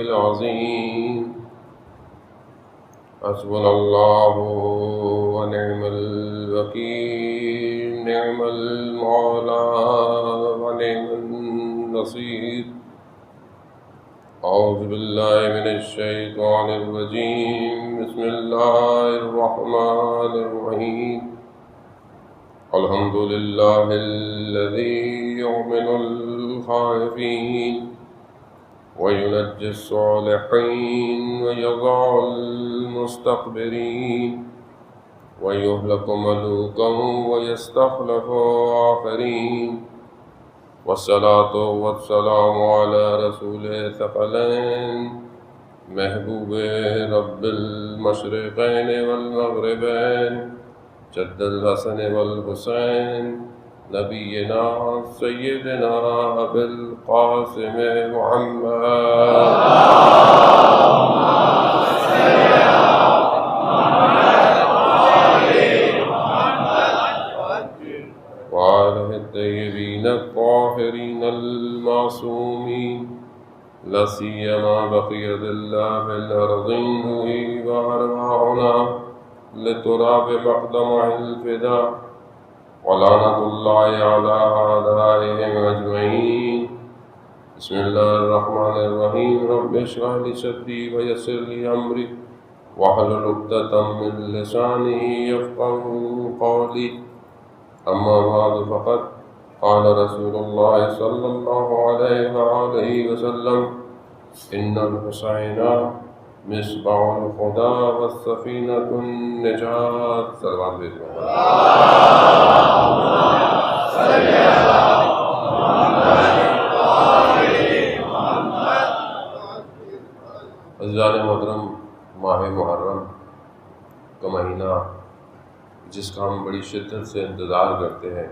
العظيم حسبنا الله ونعم الوكيل نعم المولى ونعم النصير أعوذ بالله من الشيطان الرجيم بسم الله الرحمن الرحيم الحمد لله الذي يؤمن الخائفين وينجي الصالحين ويضع المستكبرين ويهلك ملوكا ويستخلف آخرين والصلاة والسلام على رسول ثقلين محبوب رب المشرقين والمغربين جد الحسن والحسين نبينا سيدنا أبي القاسم محمد وآله الطيبين الطاهرين المعصومين لا سيما بقية الله في الأرض نهي وأرواحنا لتراب مقدمه الفداء ولعنة الله على أعدائهم أجمعين بسم الله الرحمن الرحيم رب اشرح لي صدري ويسر لي أمري واحلل عقدة من لساني يفقهوا قولي أما بعد فقد قال رسول الله صلى الله عليه وآله وسلم إن الحسين مصباح الهدى والسفينة النجاة صلوات بھیجو عزیزان محترم، ماہ محرم کا مہینہ جس کا ہم بڑی شدت سے انتظار کرتے ہیں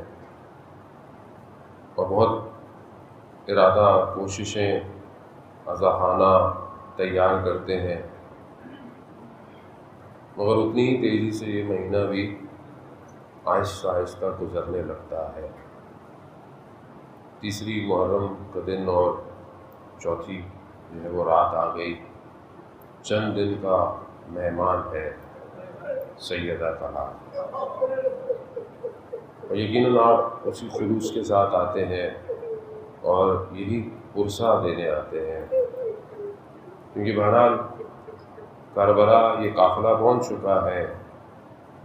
اور بہت ارادہ کوششیں عزاخانہ تیار کرتے ہیں، مگر اتنی ہی تیزی سے یہ مہینہ بھی آہستہ آہستہ گزرنے لگتا ہے۔ تیسری محرم کا دن اور چوتھی جو ہے وہ رات آ گئی، چند دن کا مہمان ہے سیدہ کا ہاتھ، اور یقیناً آپ اسی خلوص کے ساتھ آتے ہیں اور یہی پرسہ دینے آتے ہیں، کیونکہ بہرحال کربلا یہ قافلہ پہنچ چکا ہے،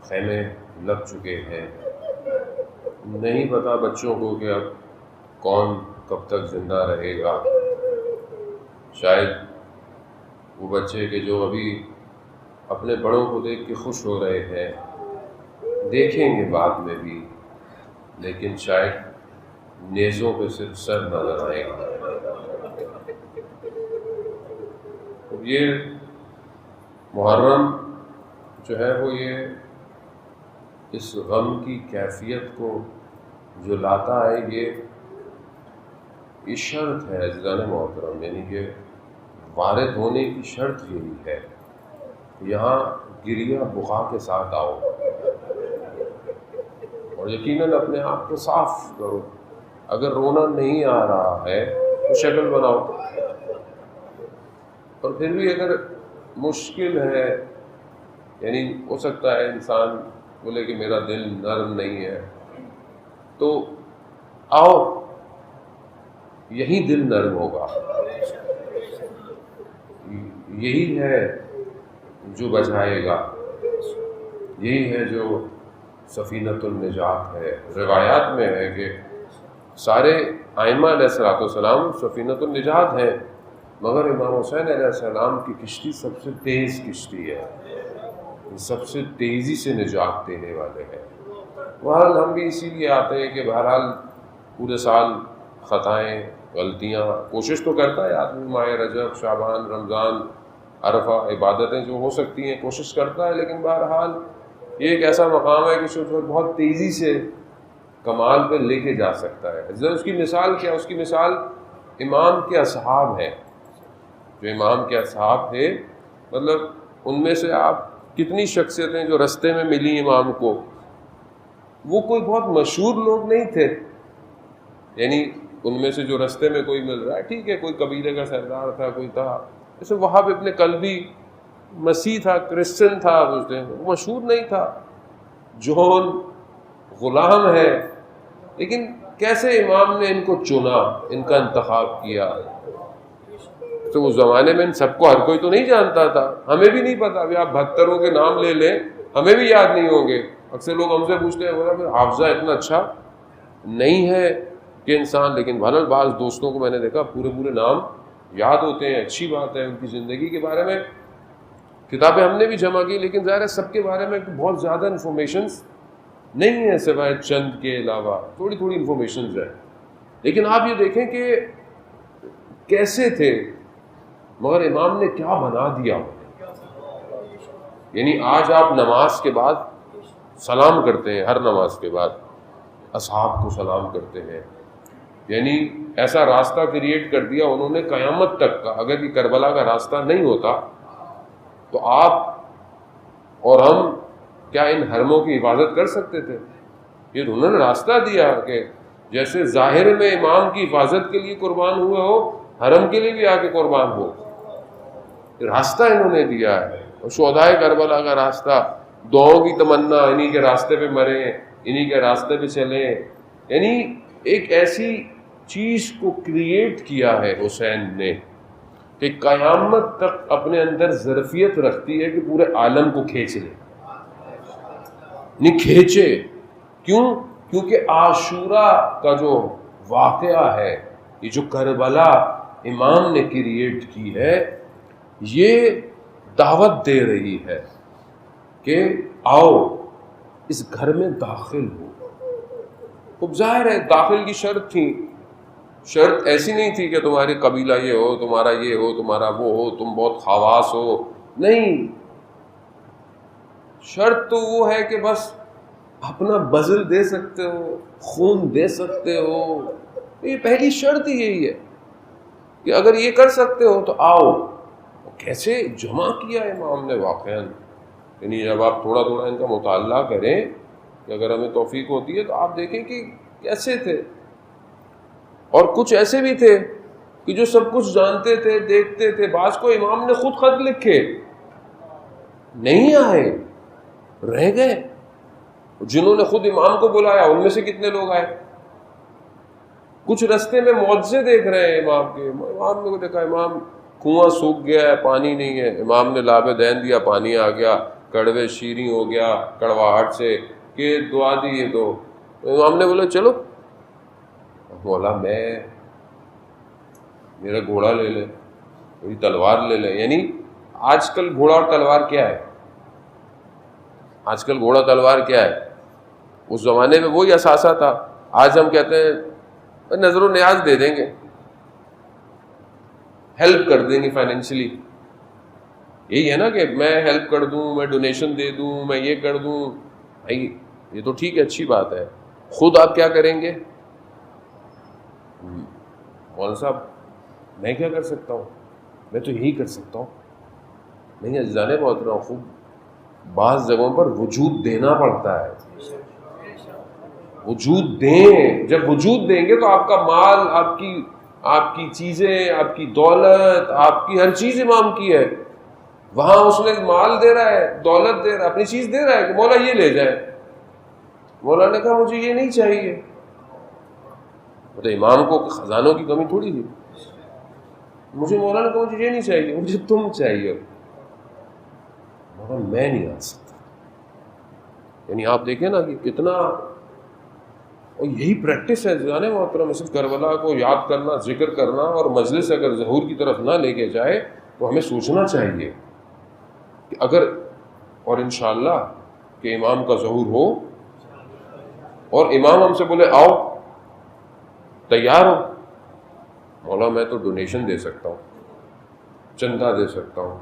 خیمے لگ چکے ہیں، نہیں پتہ بچوں کو کہ اب کون کب تک زندہ رہے گا۔ شاید وہ بچے کہ جو ابھی اپنے بڑوں کو دیکھ کے خوش ہو رہے ہیں دیکھیں گے بعد میں بھی، لیکن شاید نیزوں پہ صرف سر نظر آئے گا۔ یہ محرم جو ہے وہ یہ اس غم کی کیفیت کو جو لاتا ہے، یہ شرط ہے عزیزان محترم، یعنی کہ وارد ہونے کی شرط یہی ہے، یہاں گریہ بقا کے ساتھ آؤ اور یقیناً اپنے آپ کو صاف کرو۔ اگر رونا نہیں آ رہا ہے تو شکل بناؤ، اور پھر بھی اگر مشکل ہے، یعنی ہو سکتا ہے انسان بولے کہ میرا دل نرم نہیں ہے، تو آؤ، یہی دل نرم ہوگا، یہی ہے جو بچائے گا، یہی ہے جو سفینۃ النجات ہے۔ روایات میں ہے کہ سارے ائمہ علیہ السلام سفینۃ النجات ہیں، مگر امام حسین علیہ السلام کی کشتی سب سے تیز کشتی ہے، سب سے تیزی سے نجات دینے والے ہیں۔ بہرحال ہم بھی اسی لیے آتے ہیں کہ بہرحال پورے سال خطائیں، غلطیاں، کوشش تو کرتا ہے آدمی، ماہ رجب، شعبان، رمضان، عرفہ، عبادتیں جو ہو سکتی ہیں کوشش کرتا ہے، لیکن بہرحال یہ ایک ایسا مقام ہے کہ جو بہت تیزی سے کمال پہ لے کے جا سکتا ہے۔ اس کی مثال کیا؟ اس کی مثال امام کے اصحاب ہیں۔ جو امام کے اصحاب تھے، مطلب ان میں سے آپ کتنی شخصیتیں جو رستے میں ملی امام کو، وہ کوئی بہت مشہور لوگ نہیں تھے، یعنی ان میں سے جو رستے میں کوئی مل رہا ہے ٹھیک ہے، کوئی قبیلے کا سردار تھا، کوئی تھا، جیسے وہاب ابن کلبی مسیح تھا، کرسچن تھا، مشہور نہیں تھا، جون غلام ہے، لیکن کیسے امام نے ان کو چنا، ان کا انتخاب کیا. تو اس زمانے میں ان سب کو ہر کوئی تو نہیں جانتا تھا، ہمیں بھی نہیں پتا. ابھی آپ 72 کے نام لے لیں، ہمیں بھی یاد نہیں ہوں گے. اکثر لوگ ہم سے پوچھتے ہیں بولا حافظہ اتنا اچھا نہیں ہے کہ انسان، لیکن بہرحال بعض دوستوں کو میں نے دیکھا پورے نام یاد ہوتے ہیں. اچھی بات ہے. ان کی زندگی کے بارے میں کتابیں ہم نے بھی جمع کی، لیکن ظاہر ہے سب کے بارے میں بہت زیادہ انفارمیشنز نہیں ہیں سوائے چند کے علاوہ، تھوڑی انفارمیشنز ہیں. لیکن آپ یہ دیکھیں کہ کیسے تھے، مگر امام نے کیا بنا دیا. یعنی آج آپ نماز کے بعد سلام کرتے ہیں، ہر نماز کے بعد اصحاب کو سلام کرتے ہیں. یعنی ایسا راستہ کریٹ کر دیا انہوں نے قیامت تک کا. اگر یہ کربلا کا راستہ نہیں ہوتا تو آپ اور ہم کیا ان حرموں کی حفاظت کر سکتے تھے؟ یہ انہوں نے راستہ دیا کہ جیسے ظاہر میں امام کی حفاظت کے لیے قربان ہوئے ہو، حرم کے لیے بھی آ کے قربان ہو. راستہ انہوں نے دیا ہے. اور شہدائے کربلا کا راستہ، دعاؤں کی تمنا، انہی کے راستے پہ مریں، انہی کے راستے پہ چلیں. یعنی ایک ایسی چیز کو کریٹ کیا ہے حسین نے کہ قیامت تک اپنے اندر ظرفیت رکھتی ہے کہ پورے عالم کو کھینچ لے. نہیں کھینچے کیوں؟ کیونکہ عاشورہ کا جو واقعہ ہے، یہ جو کربلا امام نے کریٹ کی ہے، یہ دعوت دے رہی ہے کہ آؤ اس گھر میں داخل ہو. اب ظاہر ہے داخل کی شرط تھی، شرط ایسی نہیں تھی کہ تمہاری قبیلہ یہ ہو، تمہارا یہ ہو، تمہارا وہ ہو، تم بہت خواص ہو. نہیں، شرط تو وہ ہے کہ بس اپنا بذل دے سکتے ہو، خون دے سکتے ہو. یہ پہلی شرط ہی یہی ہے کہ اگر یہ کر سکتے ہو تو آؤ. کیسے جمع کیا امام نے واقعاً. یعنی جب آپ تھوڑا ان کا مطالعہ کریں کہ اگر ہمیں توفیق ہوتی ہے تو آپ دیکھیں کہ کیسے تھے. اور کچھ ایسے بھی تھے کہ جو سب کچھ جانتے تھے، دیکھتے تھے. بعض کو امام نے خود خط لکھے، نہیں آئے، رہ گئے. جنہوں نے خود امام کو بلایا ان میں سے کتنے لوگ آئے؟ کچھ رستے میں معجزے دیکھ رہے ہیں امام کے. امام نے کو دیکھا امام کنواں سوکھ گیا ہے، پانی نہیں ہے. امام نے لابِ دین دیا، پانی آ گیا. کڑوے شیریں ہو گیا کڑواہٹ سے کہ دعا دی تو امام نے بولا چلو. بولا میرا گھوڑا لے لے، میری تلوار لے لے. یعنی آج کل گھوڑا اور تلوار کیا ہے؟ آج کل گھوڑا تلوار کیا ہے؟ اس زمانے میں وہی اثاثہ تھا. آج ہم کہتے ہیں نظر و نیاز دے دیں گے، ہیلپ کر دیں گے فائنینشلی. یہی ہے نا کہ میں ہیلپ کر دوں، میں ڈونیشن دے دوں، میں یہ کر دوں. بھائی یہ تو ٹھیک ہے، اچھی بات ہے. خود آپ کیا کریں گے؟ مولانا صاحب میں کیا کر سکتا ہوں؟ میں تو یہی کر سکتا ہوں. نہیں عزیزانے بہت رہا ہوں، خوب بعض جگہوں پر وجود دینا پڑتا ہے. وجود دیں. جب وجود دیں گے تو آپ کا مال، آپ کی چیزیں، آپ کی دولت، آپ کی ہر چیز امام کی ہے. وہاں اس نے مال دے رہا ہے، دولت دے رہا ہے، اپنی چیز دے رہا ہے کہ مولا یہ لے جائے. مولا نے کہا مجھے یہ نہیں چاہیے. تو امام کو خزانوں کی کمی تھوڑی تھی. مجھے مولا نے کہا مجھے یہ نہیں چاہیے، مجھے تم چاہیے. مگر میں نہیں آ سکتا. یعنی آپ دیکھیں نا کہ کتنا، اور یہی پریکٹس ہے جانے محترم. صرف کربلا کو یاد کرنا، ذکر کرنا اور مجلس اگر ظہور کی طرف نہ لے کے جائے تو ہمیں سوچنا چاہیے کہ اگر، اور انشاءاللہ کہ امام کا ظہور ہو اور امام ہم سے بولے آؤ، تیار ہو. مولا میں تو ڈونیشن دے سکتا ہوں، چندہ دے سکتا ہوں،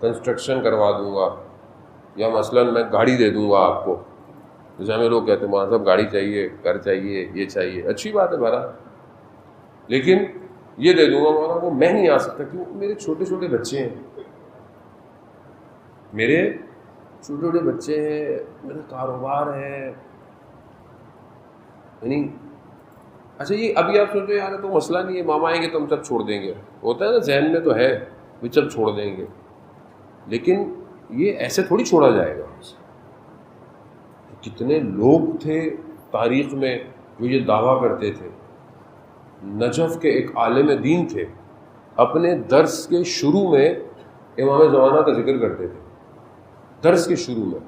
کنسٹرکشن کروا دوں گا، یا مثلاً میں گاڑی دے دوں گا آپ کو. جیسے ہمیں لوگ کہتے ہیں مولانا صاحب گاڑی چاہیے، گھر چاہیے، یہ چاہیے. اچھی بات ہے بھرا، لیکن یہ دے دوں گا. مولانا وہ میں نہیں آ سکتا کیوں؟ میرے چھوٹے بچے ہیں، میرے چھوٹے بچے ہیں، میرا کاروبار ہے. یعنی اچھا یہ ابھی آپ سوچو یار تو مسئلہ نہیں ہے، ماما آئیں گے تو ہم سب چھوڑ دیں گے. ہوتا ہے نا ذہن میں تو ہے چل چھوڑ دیں گے. لیکن یہ ایسے تھوڑی چھوڑا جائے گا. کتنے لوگ تھے تاریخ میں جو یہ دعویٰ کرتے تھے. نجف کے ایک عالم دین تھے, اپنے درس کے شروع میں امام زمانہ کا ذکر کرتے تھے. درس کے شروع میں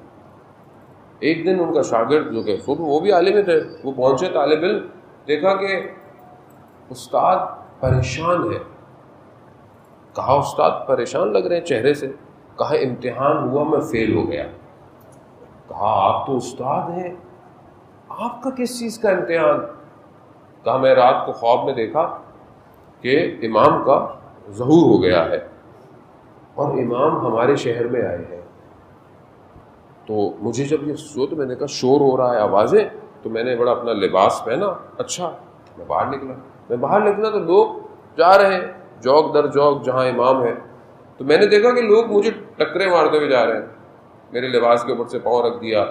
ایک دن ان کا شاگرد جو کہ خود وہ بھی عالم تھے, وہ پہنچے طالب علم, دیکھا کہ استاد پریشان ہے. کہا استاد پریشان لگ رہے ہیں چہرے سے. کہا امتحان ہوا, میں فیل ہو گیا. کہا آپ تو استاد ہیں, آپ کا کس چیز کا امتحان؟ کہا میں رات کو خواب میں دیکھا کہ امام کا ظہور ہو گیا ہے اور امام ہمارے شہر میں آئے ہیں. تو مجھے جب یہ تو میں نے کہا شور ہو رہا ہے, آوازیں, تو میں نے بڑا اپنا لباس پہنا. اچھا, میں باہر نکلا تو لوگ جا رہے ہیں جوک در جوک جہاں امام ہے. تو میں نے دیکھا کہ لوگ مجھے ٹکرے مارتے ہوئے جا رہے ہیں, میرے لباس کے اوپر سے پاؤں رکھ دیا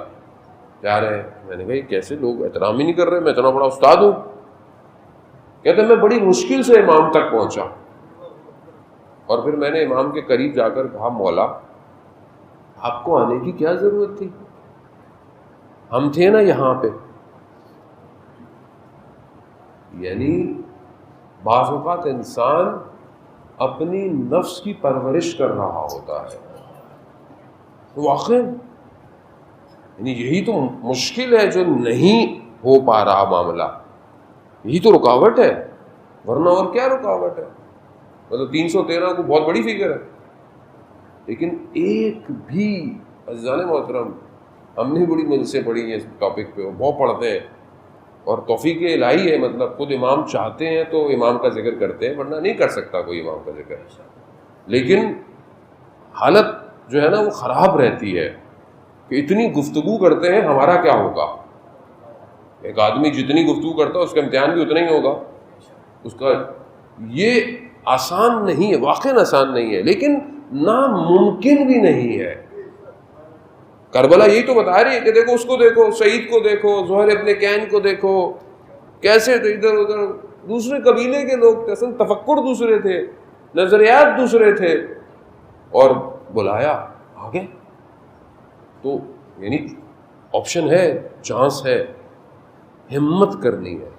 جا رہے ہیں. میں نے کہا یہ کیسے لوگ احترام ہی نہیں کر رہے, میں اتنا بڑا استاد ہوں. کہتے میں بڑی مشکل سے امام تک پہنچا, اور پھر میں نے امام کے قریب جا کر کہا مولا آپ کو آنے کی کیا ضرورت تھی, ہم تھے نا یہاں پہ. یعنی بعض اوقات انسان اپنی نفس کی پرورش کر رہا ہوتا ہے. واقعی یعنی یہی تو مشکل ہے جو نہیں ہو پا رہا معاملہ, یہی تو رکاوٹ ہے, ورنہ اور کیا رکاوٹ ہے. مطلب 313 کو بہت بڑی فگر ہے, لیکن ایک بھی عزیزان محترم, ہم نے بڑی مجلسیں پڑھی ہیں اس ٹاپک پہ, بہت پڑھتے ہیں, اور توفیق الہی ہے. مطلب خود امام چاہتے ہیں تو امام کا ذکر کرتے ہیں, ورنہ نہیں کر سکتا کوئی امام کا ذکر. لیکن حالت جو ہے نا وہ خراب رہتی ہے کہ اتنی گفتگو کرتے ہیں, ہمارا کیا ہوگا. ایک آدمی جتنی گفتگو کرتا ہے اس کا امتحان بھی اتنا ہی ہوگا اس کا. یہ آسان نہیں ہے, واقعی آسان نہیں ہے, لیکن ناممکن بھی نہیں ہے. کربلا یہی تو بتا رہی ہے کہ دیکھو اس کو دیکھو, سعید کو دیکھو, زہر ابن کین کو دیکھو, کیسے تھے ادھر ادھر دوسرے قبیلے کے لوگ تھے, اصل تفکر دوسرے تھے, نظریات دوسرے تھے, اور بلایا آگے. تو یعنی آپشن ہے, چانس ہے, ہمت کرنی ہے,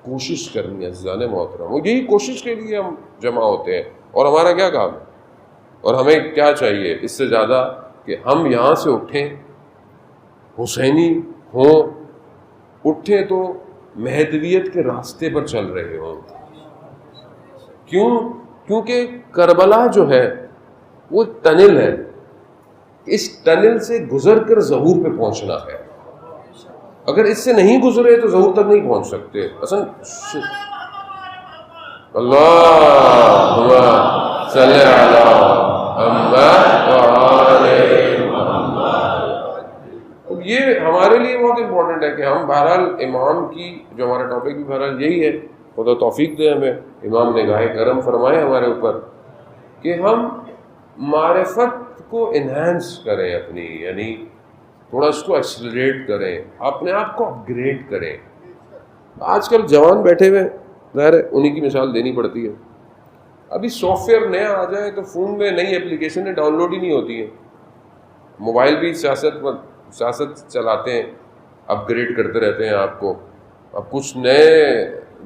کوشش کرنی ہے عزیزان محترم. وہ یہی کوشش کے لیے ہم جمع ہوتے ہیں. اور ہمارا کیا کام ہے, اور ہمیں کیا چاہیے اس سے زیادہ کہ ہم یہاں سے اٹھیں, حسینی ہوں, اٹھیں تو مہدویت کے راستے پر چل رہے ہوں. کیونکہ کربلا جو ہے وہ ٹنل ہے, اس ٹنل سے گزر کر ظہور پہ پہنچنا ہے. اگر اس سے نہیں گزرے تو ظہور تک نہیں پہنچ سکتے. اصل اللہم صلی علی محمد محمد. یہ ہمارے لیے بہت امپورٹنٹ ہے کہ ہم بہرحال امام کی, جو ہمارا ٹاپک بھی بہرحال یہی ہے, خدا توفیق دے ہمیں, امام نگاہ کرم فرمائے ہمارے اوپر, کہ ہم معرفت کو انہینس کریں اپنی, یعنی تھوڑا اس کو ایکسلریٹ کریں, اپنے آپ کو اپ گریڈ کریں. آج کل جوان بیٹھے ہوئے, ظاہر ہے انہی کی مثال دینی پڑتی ہے. ابھی سافٹ ویئر نیا آ جائے تو فون میں نئی اپلیکیشنیں ڈاؤن لوڈ ہی نہیں ہوتی ہیں. موبائل بھی سیاست چلاتے ہیں, اپ گریڈ کرتے رہتے ہیں آپ کو. اب کچھ نئے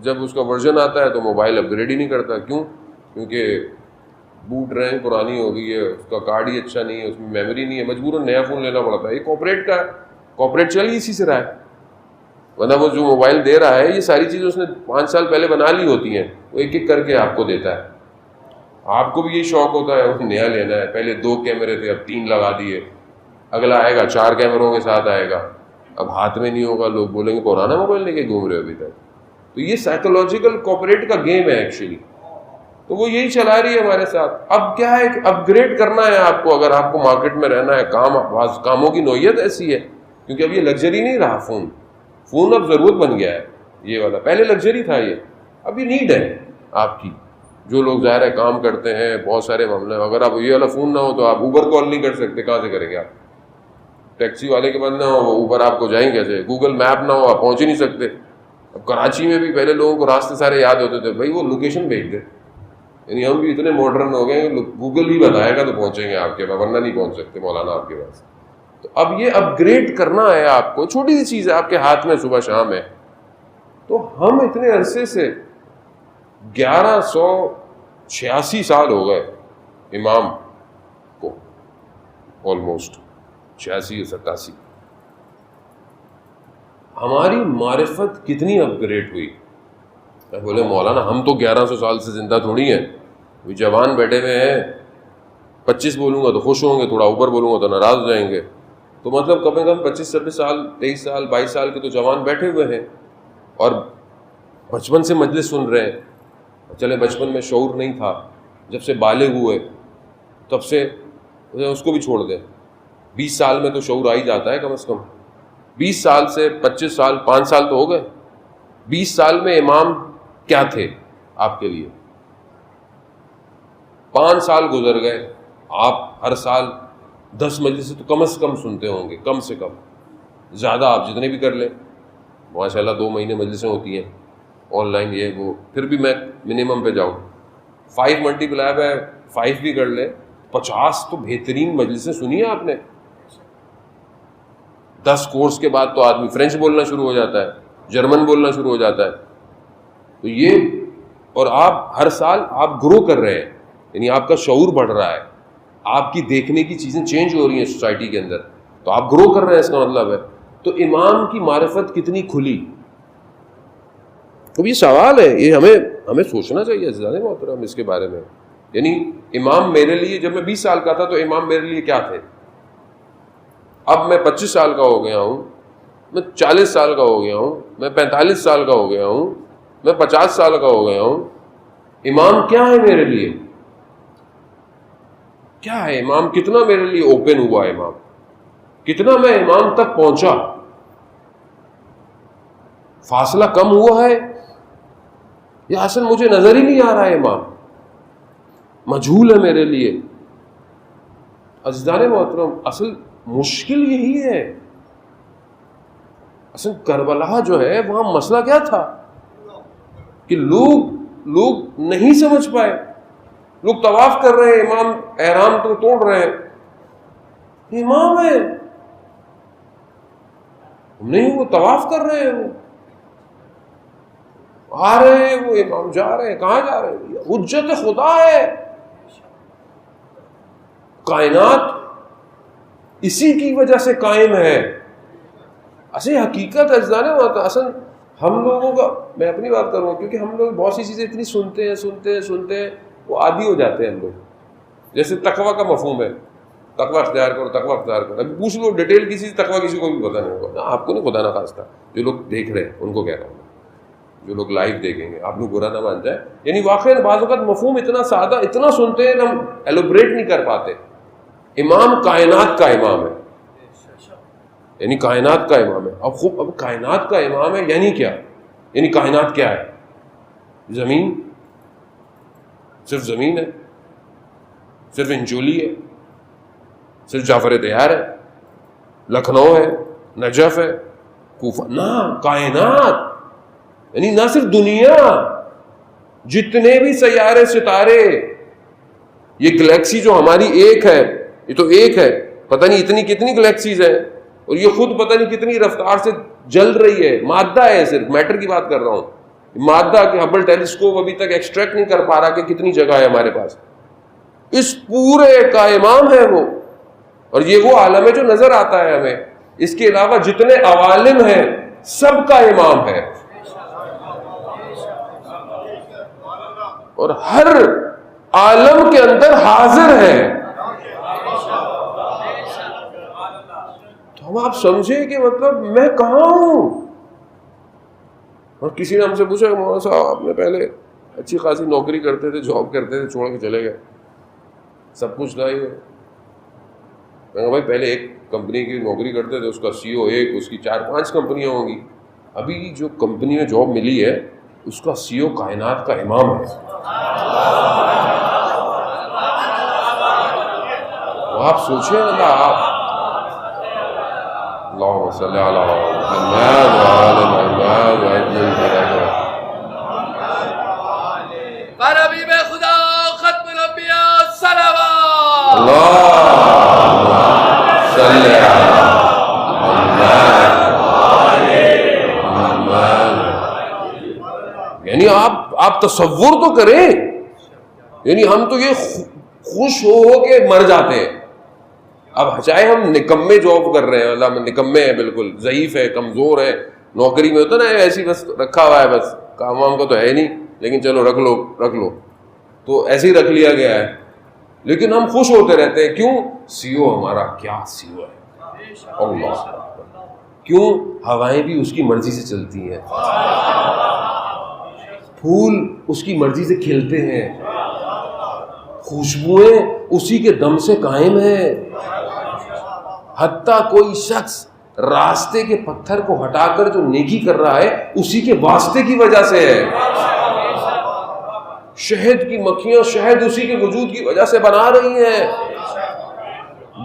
جب اس کا ورژن آتا ہے تو موبائل اپ گریڈ ہی نہیں کرتا. کیوں؟ کیونکہ بوٹ رینک پرانی ہو گئی ہے, اس کا کارڈ ہی اچھا نہیں ہے, اس میں میموری نہیں ہے, مجبوراً نیا فون لینا پڑتا ہے. یہ کارپوریٹ کا ہے, کارپوریٹ چل ہی اسی سے رہا ہے. ورنہ وہ جو موبائل دے رہا ہے یہ ساری چیزیں اس نے 5 سال پہلے بنا لی ہوتی ہیں, وہ ایک ایک کر کے آپ کو دیتا ہے. آپ کو بھی یہی شوق ہوتا ہے وہ نیا لینا ہے. پہلے 2 کیمرے تھے, اب 3 لگا دیے, اگلا آئے گا 4 کیمروں کے ساتھ آئے گا. اب ہاتھ میں نہیں ہوگا, لوگ بولیں گے پرانا موبائل لے کے گھوم رہے ہو ابھی تک. تو یہ سائیکولوجیکل کارپوریٹ کا گیم ہے ایکچولی. تو وہ یہی چلا رہی ہے ہمارے ساتھ. اب کیا ہے, اپ گریڈ کرنا ہے آپ کو, اگر آپ کو مارکیٹ میں رہنا ہے. کاموں کی نوعیت ایسی ہے, کیونکہ اب یہ لگژری نہیں رہا. فون اب ضرورت بن گیا ہے یہ والا. پہلے لگژری تھا, یہ اب یہ نیڈ ہے آپ کی. جو لوگ ظاہر ہے کام کرتے ہیں, بہت سارے معاملے, اگر آپ یہ والا فون نہ ہو تو آپ اوبر کال نہیں کر سکتے. کہاں سے کریں گے آپ؟ ٹیکسی والے کے پاس نہ ہو, وہ اوبر آپ کو جائیں کیسے؟ گوگل میپ نہ ہو, آپ پہنچ ہی نہیں سکتے. اب کراچی میں بھی پہلے لوگوں کو راستے سارے یاد ہوتے تھے, بھائی وہ لوکیشن بھیج دے, یعنی ہم بھی اتنے ماڈرن ہو گئے کہ گوگل ہی بتائے گا تو پہنچیں گے آپ کے پاس، ورنہ نہیں پہنچ سکتے مولانا آپ کے پاس. تو اب یہ اپ گریڈ کرنا ہے آپ کو، چھوٹی سی چیز ہے آپ کے ہاتھ میں، صبح شام ہے. تو ہم اتنے عرصے سے 1186 سال ہو گئے امام کو، آلموسٹ 86 یا 87. ہماری معرفت کتنی اپ گریڈ ہوئی. بولے مولانا ہم تو 1100 سال سے زندہ تھوڑی ہیں، وہ جوان بیٹھے ہوئے ہیں، 25 بولوں گا تو خوش ہوں گے، تھوڑا اوپر بولوں گا تو ناراض ہو جائیں گے. تو مطلب کم از کم 25-26 سال، 23 سال، 22 سال کے تو جوان بیٹھے ہوئے ہیں اور بچپن سے مجلس سن رہے ہیں. چلے بچپن میں شعور نہیں تھا، جب سے بالغ ہوئے تب سے اس کو بھی چھوڑ دیں. 20 سال میں تو شعور آ ہی جاتا ہے کم از کم. 20 سال سے 25 سال، 5 سال تو ہو گئے. 20 سال میں امام کیا تھے آپ کے لیے؟ 5 سال گزر گئے، آپ ہر سال 10 مجلس تو کم از کم سنتے ہوں گے، کم سے کم. زیادہ آپ جتنے بھی کر لیں، ماشاء اللہ 2 مہینے مجلسیں ہوتی ہیں آن لائن، یہ وہ، پھر بھی میں منیمم پہ جاؤں 5 ملٹیپلائی بائی 5 بھی کر لیں، 50 تو بہترین مجلسیں سنی ہیں آپ نے. 10 کورس کے بعد تو آدمی فرینچ بولنا شروع ہو جاتا ہے، جرمن بولنا شروع ہو جاتا ہے. تو یہ، اور آپ ہر سال آپ گرو کر رہے ہیں، یعنی آپ کا شعور بڑھ رہا ہے، آپ کی دیکھنے کی چیزیں چینج ہو رہی ہیں سوسائٹی کے اندر، تو آپ گرو کر رہے ہیں، اس کا مطلب ہے. تو امام کی معرفت کتنی کھلی. اب یہ سوال ہے، یہ ہمیں سوچنا چاہیے عزیزان محترم اس کے بارے میں. یعنی امام میرے لیے، جب میں 20 سال کا تھا تو امام میرے لیے کیا تھے؟ اب میں 25 سال کا ہو گیا ہوں، میں 40 سال کا ہو گیا ہوں، میں 45 سال کا ہو گیا ہوں، میں 50 سال کا ہو گیا ہوں. امام کیا ہے میرے لیے؟ کیا ہے امام؟ کتنا میرے لیے اوپن ہوا امام؟ کتنا میں امام تک پہنچا؟ فاصلہ کم ہوا ہے یا اصل مجھے نظر ہی نہیں آ رہا ہے امام؟ مجہول ہے میرے لیے. عزیزان محترم اصل مشکل یہی ہے. اصل کربلا جو ہے وہاں مسئلہ کیا تھا کہ لوگ نہیں سمجھ پائے. لوگ طواف کر رہے ہیں، امام احرام تو توڑ رہے ہیں، امام ہے نہیں، وہ طواف کر رہے ہیں، وہ آ رہے ہیں، وہ امام جا رہے ہیں. کہاں جا رہے ہیں؟ حجت خدا ہے. کائنات اسی کی وجہ سے قائم ہے. اصل حقیقت عزیزان ہوتا اصل ہم لوگوں کا، میں اپنی بات کروں کیونکہ ہم لوگ بہت سی چیزیں اتنی سنتے ہیں وہ عادی ہو جاتے ہیں ہم لوگ. جیسے تقویٰ کا مفہوم ہے، تقویٰ اختیار کرو، تقویٰ اختیار کرو. ابھی پوچھ لو ڈیٹیل کسی سے، تقویٰ کسی کو بھی پتہ نہیں ہوگا. آپ کو نہیں، خدا نہ خواستہ جو لوگ دیکھ رہے ہیں ان کو کہہ رہا ہوں، جو لوگ لائیو دیکھیں گے، آپ لوگ برا نہ مان جائے. یعنی واقعی بعض اوقات مفہوم اتنا سادہ، اتنا سنتے ہیں کہ ہم ایلوبریٹ نہیں کر پاتے. امام کائنات کا امام ہے، یعنی کائنات کا امام ہے. اب کائنات کا امام ہے یعنی کیا؟ یعنی کائنات کیا ہے؟ زمین، صرف زمین ہے، صرف انجولی ہے، صرف جعفر طیار ہے، لکھنؤ ہے، نجف ہے، کوفہ؟ نہ، کائنات یعنی نہ صرف دنیا، جتنے بھی سیارے ستارے، یہ گلیکسی جو ہماری ایک ہے، یہ تو ایک ہے، پتہ نہیں اتنی کتنی گلیکسیز ہیں، اور یہ خود پتہ نہیں کتنی رفتار سے جل رہی ہے. مادہ ہے، صرف میٹر کی بات کر رہا ہوں. مادہ کہ ہبل ٹیلیسکوپ ابھی تک ایکسٹریکٹ نہیں کر پا رہا کہ کتنی جگہ ہے ہمارے پاس. اس پورے کا امام ہے وہ. اور یہ وہ عالم ہے جو نظر آتا ہے ہمیں. اس کے علاوہ جتنے عوالم ہیں سب کا امام ہے، اور ہر عالم کے اندر حاضر ہے. تو ہم آپ سمجھے کہ مطلب میں کہاں ہوں. اور کسی نے ہم سے پوچھا کہ مولانا صاحب آپ نے پہلے اچھی خاصی نوکری کرتے تھے، جاب کرتے تھے، چھوڑ کے چلے گئے، سب کچھ تھا. میں کہا بھائی پہلے ایک کمپنی کی نوکری کرتے تھے، اس کا سی او ایک، اس کی 4-5 کمپنیاں ہوں گی. ابھی جو کمپنی میں جاب ملی ہے اس کا سی او کائنات کا امام ہے. آپ سوچیں اللہم صلی علی محمد وعلی محمد. پر حبیب خدا تصور تو کریں, یعنی ہم تو یہ خوش ہو کے مر جاتے ہیں. اب چاہے ہم نکمے جاب کر رہے ہیں, اللہ میں نکمے ہیں, بالکل ضعیف ہے, کمزور ہے, نوکری میں ہوتا نا ایسی بس رکھا ہوا ہے, بس کام وام کا تو ہے نہیں, لیکن چلو رکھ لو, تو ایسے ہی رکھ لیا گیا ہے, لیکن ہم خوش ہوتے رہتے ہیں. کیوں؟ سی او ہمارا کیا سی او ہے, اللہ, کیوں؟ ہوائیں بھی اس کی مرضی سے چلتی ہیں, پھول اس کی مرضی سے کھلتے ہیں, خوشبوئیں اسی کے دم سے قائم ہیں. حتیٰ کوئی شخص راستے کے پتھر کو ہٹا کر جو نیکی کر رہا ہے اسی کے واسطے کی وجہ سے ہے. شہد کی مکھیاں شہد اسی کے وجود کی وجہ سے بنا رہی ہیں,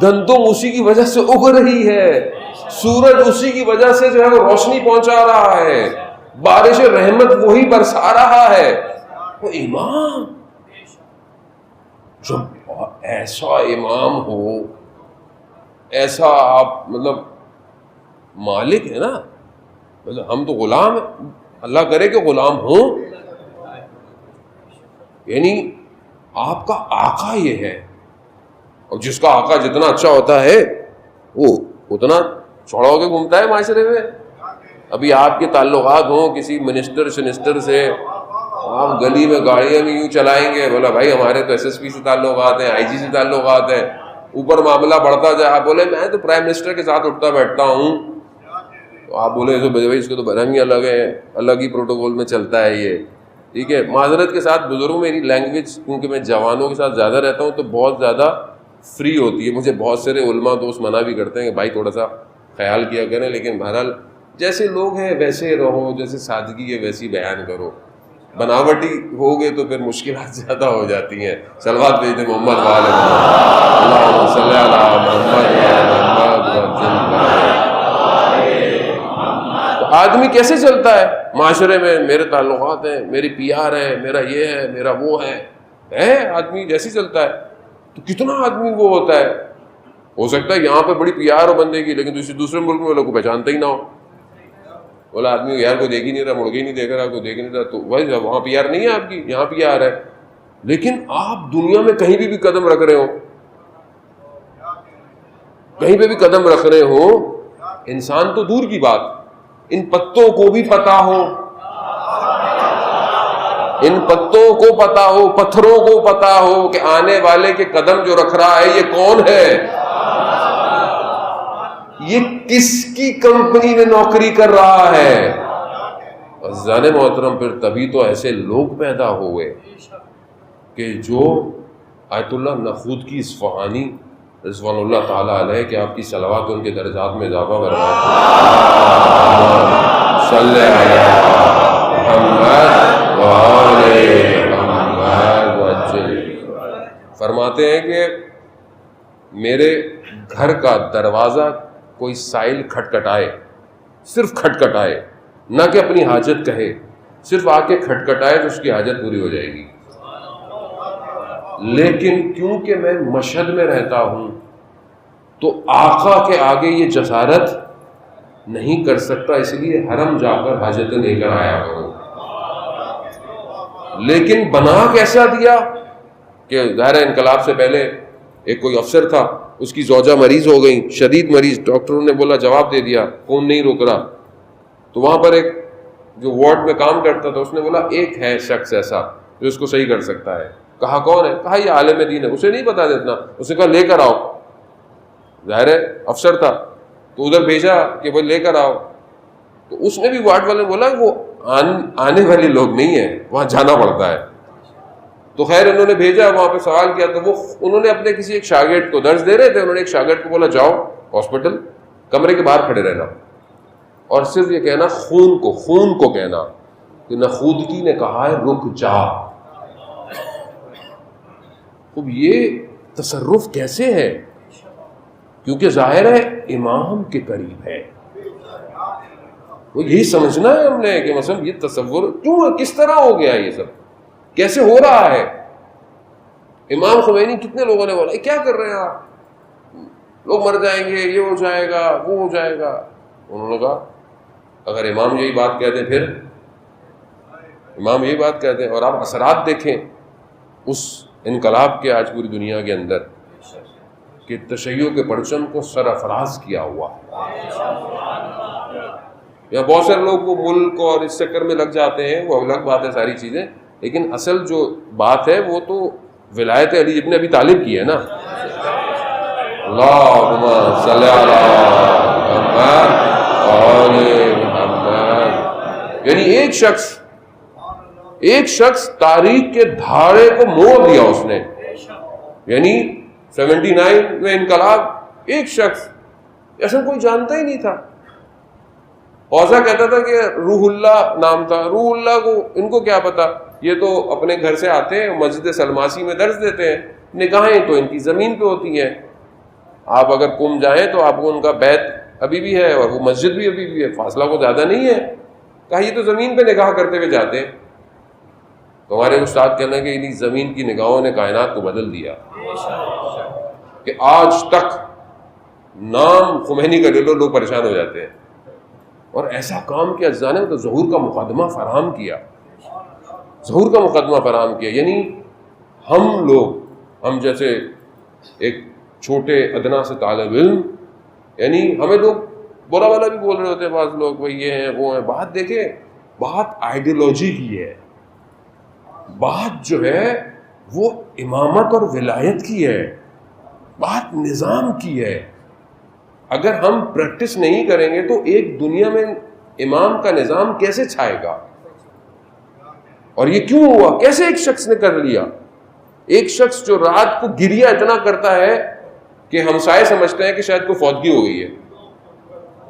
گندم اسی کی وجہ سے اگ رہی ہے, سورج اسی کی وجہ سے جو ہے وہ روشنی پہنچا رہا ہے, بارش رحمت وہی برسا رہا ہے. وہ امام, جب ایسا امام ہو, ایسا آپ مطلب مالک ہے نا, مطلب ہم تو غلام ہیں, اللہ کرے کہ غلام ہوں, یعنی آپ کا آقا یہ ہے, اور جس کا آقا جتنا اچھا ہوتا ہے وہ اتنا چھوڑا ہو کے گھومتا ہے معاشرے میں. ابھی آپ کے تعلقات ہوں کسی منسٹر سے, آپ گلی میں گاڑیاں بھی یوں چلائیں گے, بولا بھائی ہمارے تو ایس ایس پی سے تعلقات ہیں, آئی جی سے تعلقات ہیں, اوپر معاملہ بڑھتا جائے, آپ بولے میں تو پرائم منسٹر کے ساتھ اٹھتا بیٹھتا ہوں, تو آپ بولے بھائی اس کے تو برہم ہی الگ ہے, الگ ہی پروٹوکول میں چلتا ہے یہ, ٹھیک ہے. معذرت کے ساتھ بزرگوں, میری لینگویج کیونکہ میں جوانوں کے ساتھ زیادہ رہتا ہوں تو بہت زیادہ فری ہوتی ہے. مجھے بہت سارے علماء دوست منع بھی کرتے ہیں کہ بھائی تھوڑا سا خیال کیا کریں, لیکن بہرحال جیسے لوگ ہیں ویسے رہو, جیسے سادگی ہے ویسی بیان کرو. بناوٹی ہو گئے تو پھر مشکلات زیادہ ہو جاتی ہیں. صلوات بھیج دیں محمد والے اللہم صلی علی محمد. تو آدمی کیسے چلتا ہے معاشرے میں, میرے تعلقات ہیں, میری پی آر ہے, میرا یہ ہے, میرا وہ ہے, آدمی جیسے چلتا ہے. تو کتنا آدمی وہ ہوتا ہے, ہو سکتا ہے یہاں پہ بڑی پی آر ہو بندے کی, لیکن دوسرے ملک میں لوگ کو پہچانتا ہی نہ ہو. بولا آدمی یار کو دیکھ ہی نہیں رہا, مڑ کے ہی نہیں دیکھ رہا, کوئی دیکھ نہیں رہا, تو بھائی وہاں پی آر نہیں ہے آپ کی, یہاں پی آر ہے. لیکن آپ دنیا میں کہیں بھی قدم رکھ رہے ہو, کہیں پہ بھی قدم رکھ رہے ہو, انسان تو دور کی بات, ان پتوں کو بھی پتا ہو, ان پتوں کو پتا ہو, پتھروں کو پتا ہو کہ آنے والے کے قدم جو رکھ رہا ہے یہ کون ہے, یہ کس کی کمپنی میں نوکری کر رہا ہے. عزیزان محترم, پھر تبھی تو ایسے لوگ پیدا ہوئے کہ جو آیت اللہ نخود کی اصفہانی رضوان اللہ تعالیٰ علیہ کہ آپ کی صلوات ان کے درجات میں اضافہ فرمائے. صلی علی محمد وآلہ محمد وجل. فرماتے ہیں کہ میرے گھر کا دروازہ کوئی سائل کھٹکھٹائے, صرف کھٹکھٹائے, نہ کہ اپنی حاجت کہے, صرف آ کے کھٹکھٹائے تو اس کی حاجت پوری ہو جائے گی. لیکن کیونکہ میں مشہد میں رہتا ہوں تو آقا کے آگے یہ جسارت نہیں کر سکتا, اس لیے حرم جا کر حاجتیں لے کر آیا کروں. لیکن بنا کیسا دیا کہ ظاہر انقلاب سے پہلے ایک کوئی افسر تھا, اس کی زوجہ مریض ہو گئی, شدید مریض, ڈاکٹروں نے بولا جواب دے دیا, خون نہیں روک رہا. تو وہاں پر ایک جو وارڈ میں کام کرتا تھا اس نے بولا ایک ہے شخص ایسا جو اس کو صحیح کر سکتا ہے. کہا کون ہے؟ کہا یہ عالم دین ہے. اسے نہیں پتا دیتنا, اسے کہا لے کر آؤ. ظاہر ہے افسر تھا تو ادھر بھیجا کہ بھائی لے کر آؤ. تو اس نے بھی وارڈ والے نے بولا وہ آنے والے لوگ نہیں ہیں, وہاں جانا پڑتا ہے. تو خیر انہوں نے بھیجا, وہاں پہ سوال کیا تو وہ انہوں نے اپنے کسی ایک شاگرد کو درس دے رہے تھے, انہوں نے ایک شاگرد کو بولا جاؤ ہاسپٹل, کمرے کے باہر کھڑے رہنا اور صرف یہ کہنا خون کو کہنا کہ نخودگی نے کہا ہے رک جا. اب یہ تصرف کیسے ہے؟ کیونکہ ظاہر ہے امام کے قریب ہے. وہ یہی سمجھنا ہے ہم نے کہ مثلا یہ تصور کیوں, کس طرح ہو گیا, یہ سب کیسے ہو رہا ہے. امام خمینی کتنے لوگوں نے بولا کیا کر رہے ہیں آپ, لوگ مر جائیں گے, یہ ہو جائے گا, وہ ہو جائے گا. انہوں نے کہا اگر امام یہی بات کہتے پھر امام یہ بات کہتے ہیں. اور آپ اثرات دیکھیں اس انقلاب کے آج پوری دنیا کے اندر کہ تشیع کے پرچم کو سرافراز کیا ہوا ہے. یا بہت سارے لوگ وہ ملک اور اس چکر میں لگ جاتے ہیں, وہ الگ بات ہے ساری چیزیں, لیکن اصل جو بات ہے وہ تو ولایت علی ابن ابی طالب کی ہے نا. اللہم صلی علی محمد وعلی محمد. یعنی ایک شخص تاریخ کے دھارے کو موڑ دیا اس نے. یعنی 79 میں انقلاب, ایک شخص, ایسا کوئی جانتا ہی نہیں تھا. اوزا کہتا تھا کہ روح اللہ نام تھا. روح اللہ کو ان کو کیا پتا, یہ تو اپنے گھر سے آتے ہیں, مسجد سلماسی میں درس دیتے ہیں, نگاہیں تو ان کی زمین پہ ہوتی ہیں. آپ اگر کم جائیں تو آپ کو ان کا بیت ابھی بھی ہے اور وہ مسجد بھی ابھی بھی ہے, فاصلہ کو زیادہ نہیں ہے. کہا یہ تو زمین پہ نگاہ کرتے ہوئے جاتے ہیں. تو ہمارے استاد کہنا کہ انہیں زمین کی نگاہوں نے کائنات کو بدل دیا کہ آج تک نام خمینی کا لے لو لوگ پریشان ہو جاتے ہیں. اور ایسا کام کیا اجزاء نے, تو ظہور کا مقدمہ فراہم کیا, ظہور کا مقدمہ فراہم کیا. یعنی ہم جیسے ایک چھوٹے ادنا سے طالب علم, یعنی ہمیں لوگ برا والا بھی بول رہے ہوتے ہیں بعض لوگ, بھائی یہ ہیں وہ ہیں. بات دیکھیں, بات آئیڈیالوجی کی ہے, بات جو ہے وہ امامت اور ولایت کی ہے, بات نظام کی ہے. اگر ہم پریکٹس نہیں کریں گے تو ایک دنیا میں امام کا نظام کیسے چھائے گا؟ اور یہ کیوں ہوا؟ کیسے ایک شخص نے کر لیا؟ ایک شخص جو رات کو گریا اتنا کرتا ہے کہ ہمسائے سمجھتے ہیں کہ شاید کوئی فوتگی ہو گئی ہے,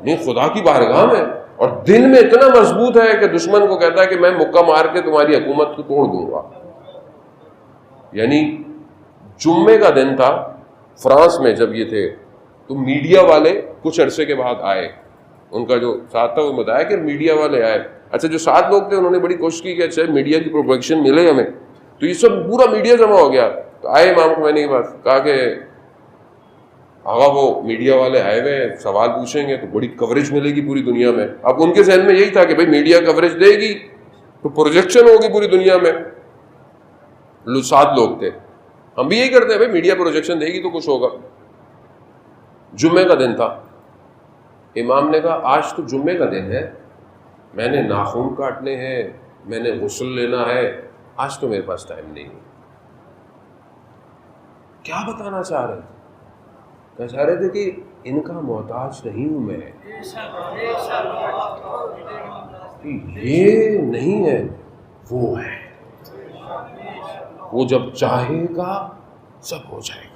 نہیں خدا کی بارگاہ میں, اور دل میں اتنا مضبوط ہے کہ دشمن کو کہتا ہے کہ میں مکہ مار کے تمہاری حکومت کو توڑ دوں گا. یعنی جمعے کا دن تھا فرانس میں جب یہ تھے, تو میڈیا والے کچھ عرصے کے بعد آئے, ان کا جو ساتھ تھا وہ بتایا کہ میڈیا والے آئے. اچھا جو 7 لوگ تھے انہوں نے بڑی کوشش کی کہ اچھا میڈیا کی پروٹیکشن ملے ہمیں, تو یہ سب پورا میڈیا جمع ہو گیا. تو آئے امام خمینی کے پاس, کہا کہ آغا وہ میڈیا والے آئے ہوئے سوال پوچھیں گے تو بڑی کوریج ملے گی پوری دنیا میں. اب ان کے ذہن میں یہی تھا کہ بھائی میڈیا کوریج دے گی تو پروجیکشن ہوگی پوری دنیا میں. 7 لوگ تھے, ہم بھی یہی کرتے ہیں, بھائی میڈیا پروجیکشن دے گی تو کچھ ہوگا. جمعے کا دن تھا, امام نے کہا آج تو جمعے کا دن ہے, میں نے ناخن کاٹنے ہیں, میں نے غسل لینا ہے, آج تو میرے پاس ٹائم نہیں ہے. کیا بتانا چاہ رہے تھے؟ کہہ چاہ رہے تھے کہ ان کا محتاج نہیں ہوں میں, یہ نہیں ہے وہ ہے, وہ جب چاہے گا سب ہو جائے گا.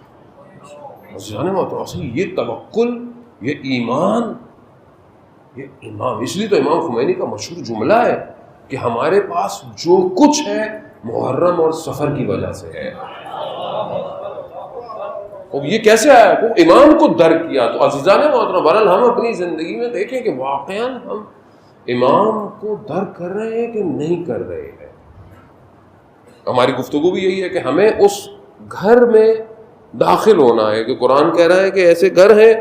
یہ توکل, یہ ایمان, یہ امام. اس لیے تو امام خمینی کا مشہور جملہ ہے کہ ہمارے پاس جو کچھ ہے محرم اور سفر کی وجہ سے ہے. اور یہ کیسے آیا؟ وہ امام کو درک کیا. تو عزیزان محترم, بہرحال ہم اپنی زندگی میں دیکھیں کہ واقعا ہم امام کو درک کر رہے ہیں کہ نہیں کر رہے ہیں. ہماری گفتگو بھی یہی ہے کہ ہمیں اس گھر میں داخل ہونا ہے کہ قرآن کہہ رہا ہے کہ ایسے گھر ہیں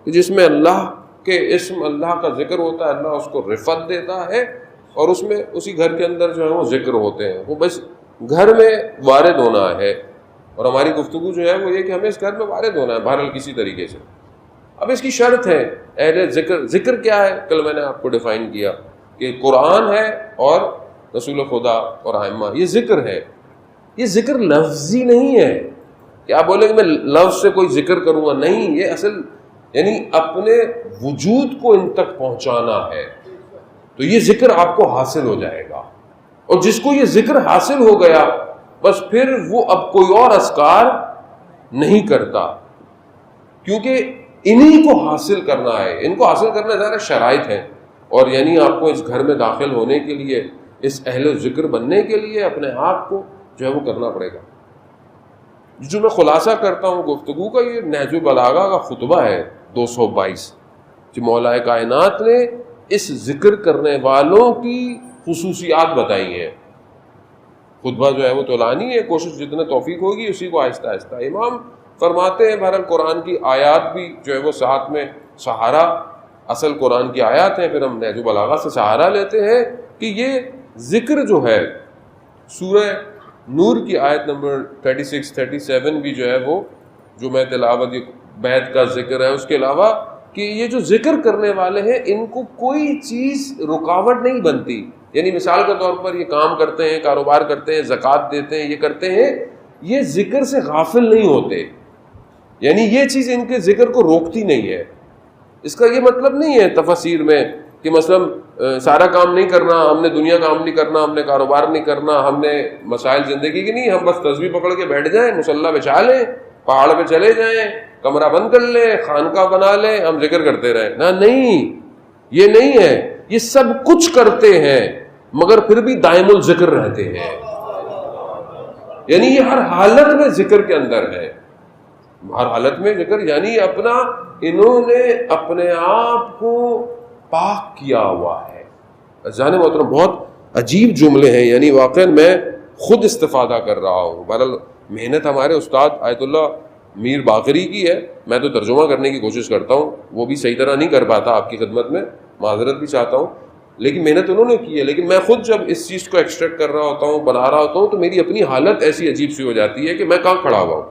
جس میں اللہ کے اسم, اللہ کا ذکر ہوتا ہے, اللہ اس کو رفت دیتا ہے, اور اس میں اسی گھر کے اندر جو ہے وہ ذکر ہوتے ہیں. وہ بس گھر میں وارد ہونا ہے. اور ہماری گفتگو جو ہے وہ یہ کہ ہمیں اس گھر میں وارد ہونا ہے بہرحال کسی طریقے سے. اب اس کی شرط ہے اہل ذکر. ذکر کیا ہے؟ کل میں نے آپ کو ڈیفائن کیا کہ قرآن ہے اور رسول خدا اور ائمہ, یہ ذکر ہے. یہ ذکر لفظی نہیں ہے کہ آپ بولیں کہ میں لفظ سے کوئی ذکر کروں گا, نہیں. یہ اصل یعنی اپنے وجود کو ان تک پہنچانا ہے, تو یہ ذکر آپ کو حاصل ہو جائے گا. اور جس کو یہ ذکر حاصل ہو گیا بس پھر وہ اب کوئی اور اذکار نہیں کرتا, کیونکہ انہی کو حاصل کرنا ہے. ان کو حاصل کرنا ظاہر شرائط ہیں, اور یعنی آپ کو اس گھر میں داخل ہونے کے لیے, اس اہل ذکر بننے کے لیے اپنے آپ کو جو ہے وہ کرنا پڑے گا. جو میں خلاصہ کرتا ہوں گفتگو کا, یہ نہج البلاغہ کا خطبہ ہے 222, جو مولا کائنات نے اس ذکر کرنے والوں کی خصوصیات بتائی ہیں. خطبہ جو ہے وہ طولانی ہے, کوشش جتنا توفیق ہوگی اسی کو آہستہ آہستہ. امام فرماتے ہیں بہرحال قرآن کی آیات بھی جو ہے وہ ساتھ میں سہارا, اصل قرآن کی آیات ہیں, پھر ہم نہج البلاغہ سے سہارا لیتے ہیں کہ یہ ذکر جو ہے سورہ نور کی آیت نمبر 36 37 بھی جو ہے وہ جو میں تلاوت بیت کا ذکر ہے، اس کے علاوہ کہ یہ جو ذکر کرنے والے ہیں ان کو کوئی چیز رکاوٹ نہیں بنتی. یعنی مثال کے طور پر یہ کام کرتے ہیں، کاروبار کرتے ہیں، زکوٰۃ دیتے ہیں، یہ کرتے ہیں، یہ ذکر سے غافل نہیں ہوتے. یعنی یہ چیز ان کے ذکر کو روکتی نہیں ہے. اس کا یہ مطلب نہیں ہے تفسیر میں کہ مثلا سارا کام نہیں کرنا، ہم نے دنیا کام نہیں کرنا، ہم نے کاروبار نہیں کرنا، ہم نے مسائل زندگی کی نہیں، ہم بس تسبیح پکڑ کے بیٹھ جائیں، مصلی بچھا لیں، پہاڑ پہ چلے جائیں، کمرہ بند کر لیں، خانقاہ بنا لیں، ہم ذکر کرتے رہیں. نہ، نہیں، یہ نہیں ہے. یہ سب کچھ کرتے ہیں مگر پھر بھی دائم الذکر رہتے ہیں. یعنی یہ ہر حالت میں ذکر کے اندر ہے، ہر حالت میں ذکر. یعنی انہوں نے اپنے آپ کو پاک کیا ہوا ہے. عزیزان محترم، بہت عجیب جملے ہیں. یعنی واقعا میں خود استفادہ کر رہا ہوں. بہرحال محنت ہمارے استاد آیت اللہ میر باقری کی ہے، میں تو ترجمہ کرنے کی کوشش کرتا ہوں، وہ بھی صحیح طرح نہیں کر پاتا. آپ کی خدمت میں معذرت بھی چاہتا ہوں، لیکن محنت انہوں نے کی ہے. لیکن میں خود جب اس چیز کو ایکسٹریکٹ کر رہا ہوتا ہوں، بنا رہا ہوتا ہوں، تو میری اپنی حالت ایسی عجیب سی ہو جاتی ہے کہ میں کہاں کھڑا ہوا ہوں.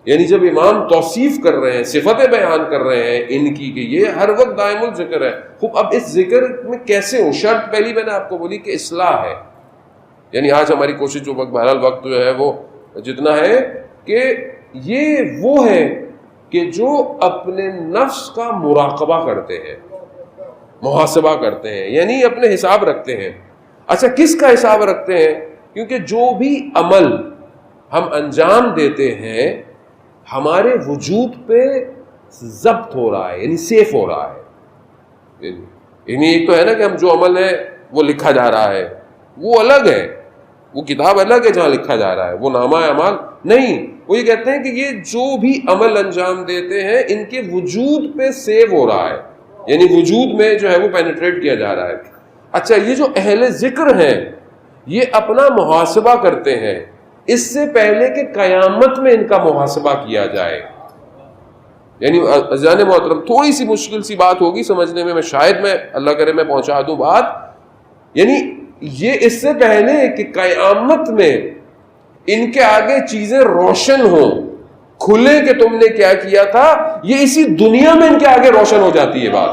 یعنی جب امام توصیف کر رہے ہیں، صفتیں بیان کر رہے ہیں ان کی کہ یہ ہر وقت دائم الذکر ہے. خوب، اب اس ذکر میں کیسے ہوں؟ شرط پہلی میں نے آپ کو بولی کہ اصلاح ہے. یعنی آج ہماری کوشش جو بہرحال وقت جو ہے وہ جتنا ہے کہ یہ وہ ہے کہ جو اپنے نفس کا مراقبہ کرتے ہیں، محاسبہ کرتے ہیں، یعنی اپنے حساب رکھتے ہیں. اچھا، کس کا حساب رکھتے ہیں؟ کیونکہ جو بھی عمل ہم انجام دیتے ہیں ہمارے وجود پہ ضبط ہو رہا ہے، یعنی سیف ہو رہا ہے. یعنی ایک تو ہے نا کہ ہم جو عمل ہے وہ لکھا جا رہا ہے، وہ الگ ہے، وہ کتاب الگ ہے جہاں لکھا جا رہا ہے، وہ نامہ اعمال نہیں. وہ یہ کہتے ہیں کہ یہ جو بھی عمل انجام دیتے ہیں ان کے وجود پہ سیو ہو رہا ہے، یعنی وجود میں جو ہے وہ پینیٹریٹ کیا جا رہا ہے. اچھا، یہ جو اہل ذکر ہیں یہ اپنا محاسبہ کرتے ہیں اس سے پہلے کہ قیامت میں ان کا محاسبہ کیا جائے. یعنی عزیزان محترم، تھوڑی سی مشکل سی بات ہوگی سمجھنے میں شاید میں اللہ کرے میں پہنچا دوں بات. یعنی یہ اس سے پہلے کہ قیامت میں ان کے آگے چیزیں روشن ہوں، کھلے کہ تم نے کیا کیا تھا، یہ اسی دنیا میں ان کے آگے روشن ہو جاتی ہے بات.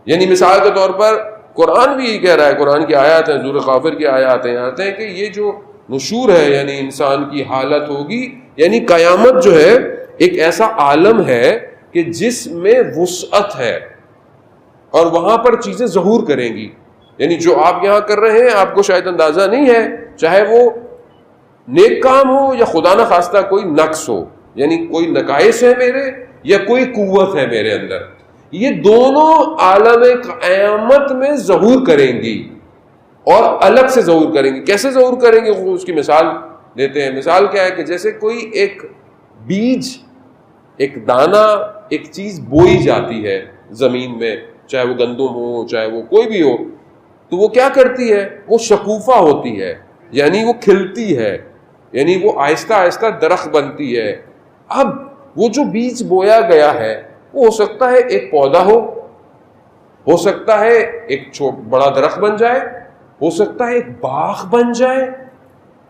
یعنی مثال کے طور پر قرآن بھی یہی کہہ رہا ہے، قرآن کی آیات ہیں، سورہ غافر کی آیات ہیں، آتے ہیں کہ یہ جو نشور ہے یعنی انسان کی حالت ہوگی، یعنی قیامت جو ہے ایک ایسا عالم ہے کہ جس میں وسعت ہے اور وہاں پر چیزیں ظہور کریں گی. یعنی جو آپ یہاں کر رہے ہیں آپ کو شاید اندازہ نہیں ہے، چاہے وہ نیک کام ہو یا خدا نہ خواستہ کوئی نقص ہو، یعنی کوئی نقائص ہے میرے یا کوئی قوت ہے میرے اندر، یہ دونوں عالم قیامت میں ظہور کریں گی اور الگ سے ظہور کریں گی. کیسے ظہور کریں گے؟ وہ اس کی مثال دیتے ہیں. مثال کیا ہے کہ جیسے کوئی ایک بیج، ایک دانہ، ایک چیز بوئی جاتی ہے زمین میں، چاہے وہ گندم ہو چاہے وہ کوئی بھی ہو، تو وہ کیا کرتی ہے؟ وہ شکوفہ ہوتی ہے، یعنی وہ کھلتی ہے، یعنی وہ آہستہ آہستہ درخت بنتی ہے. اب وہ جو بیج بویا گیا ہے وہ ہو سکتا ہے ایک پودا ہو سکتا ہے ایک بڑا درخت بن جائے، ہو سکتا ہے ایک باغ بن جائے،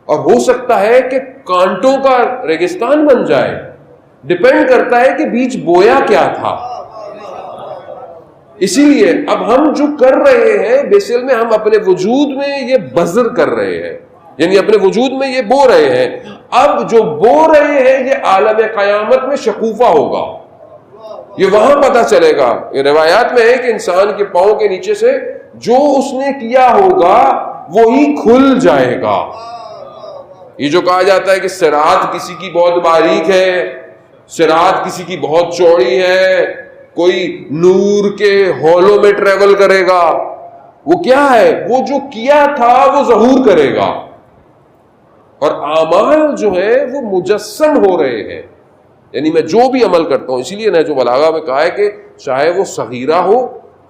اور ہو سکتا ہے کہ کانٹوں کا ریگستان بن جائے. ڈپینڈ کرتا ہے کہ بیج بویا کیا تھا. اسی لیے اب ہم جو کر رہے ہیں بیسل میں ہم اپنے وجود میں یہ بذر کر رہے ہیں، یعنی اپنے وجود میں یہ بو رہے ہیں. اب جو بو رہے ہیں یہ عالم قیامت میں شکوفہ ہوگا، یہ وہاں پتہ چلے گا. یہ روایات میں ہے کہ انسان کے پاؤں کے نیچے سے جو اس نے کیا ہوگا وہی کھل جائے گا. یہ جو کہا جاتا ہے کہ صراط کسی کی بہت باریک ہے، صراط کسی کی بہت چوڑی ہے، کوئی نور کے ہولوں میں ٹریول کرے گا، وہ کیا ہے؟ وہ جو کیا تھا وہ ظہور کرے گا، اور اعمال جو ہے وہ مجسم ہو رہے ہیں. یعنی میں جو بھی عمل کرتا ہوں، اسی لیے نہج البلاغہ میں کہا ہے کہ چاہے وہ صغیرہ ہو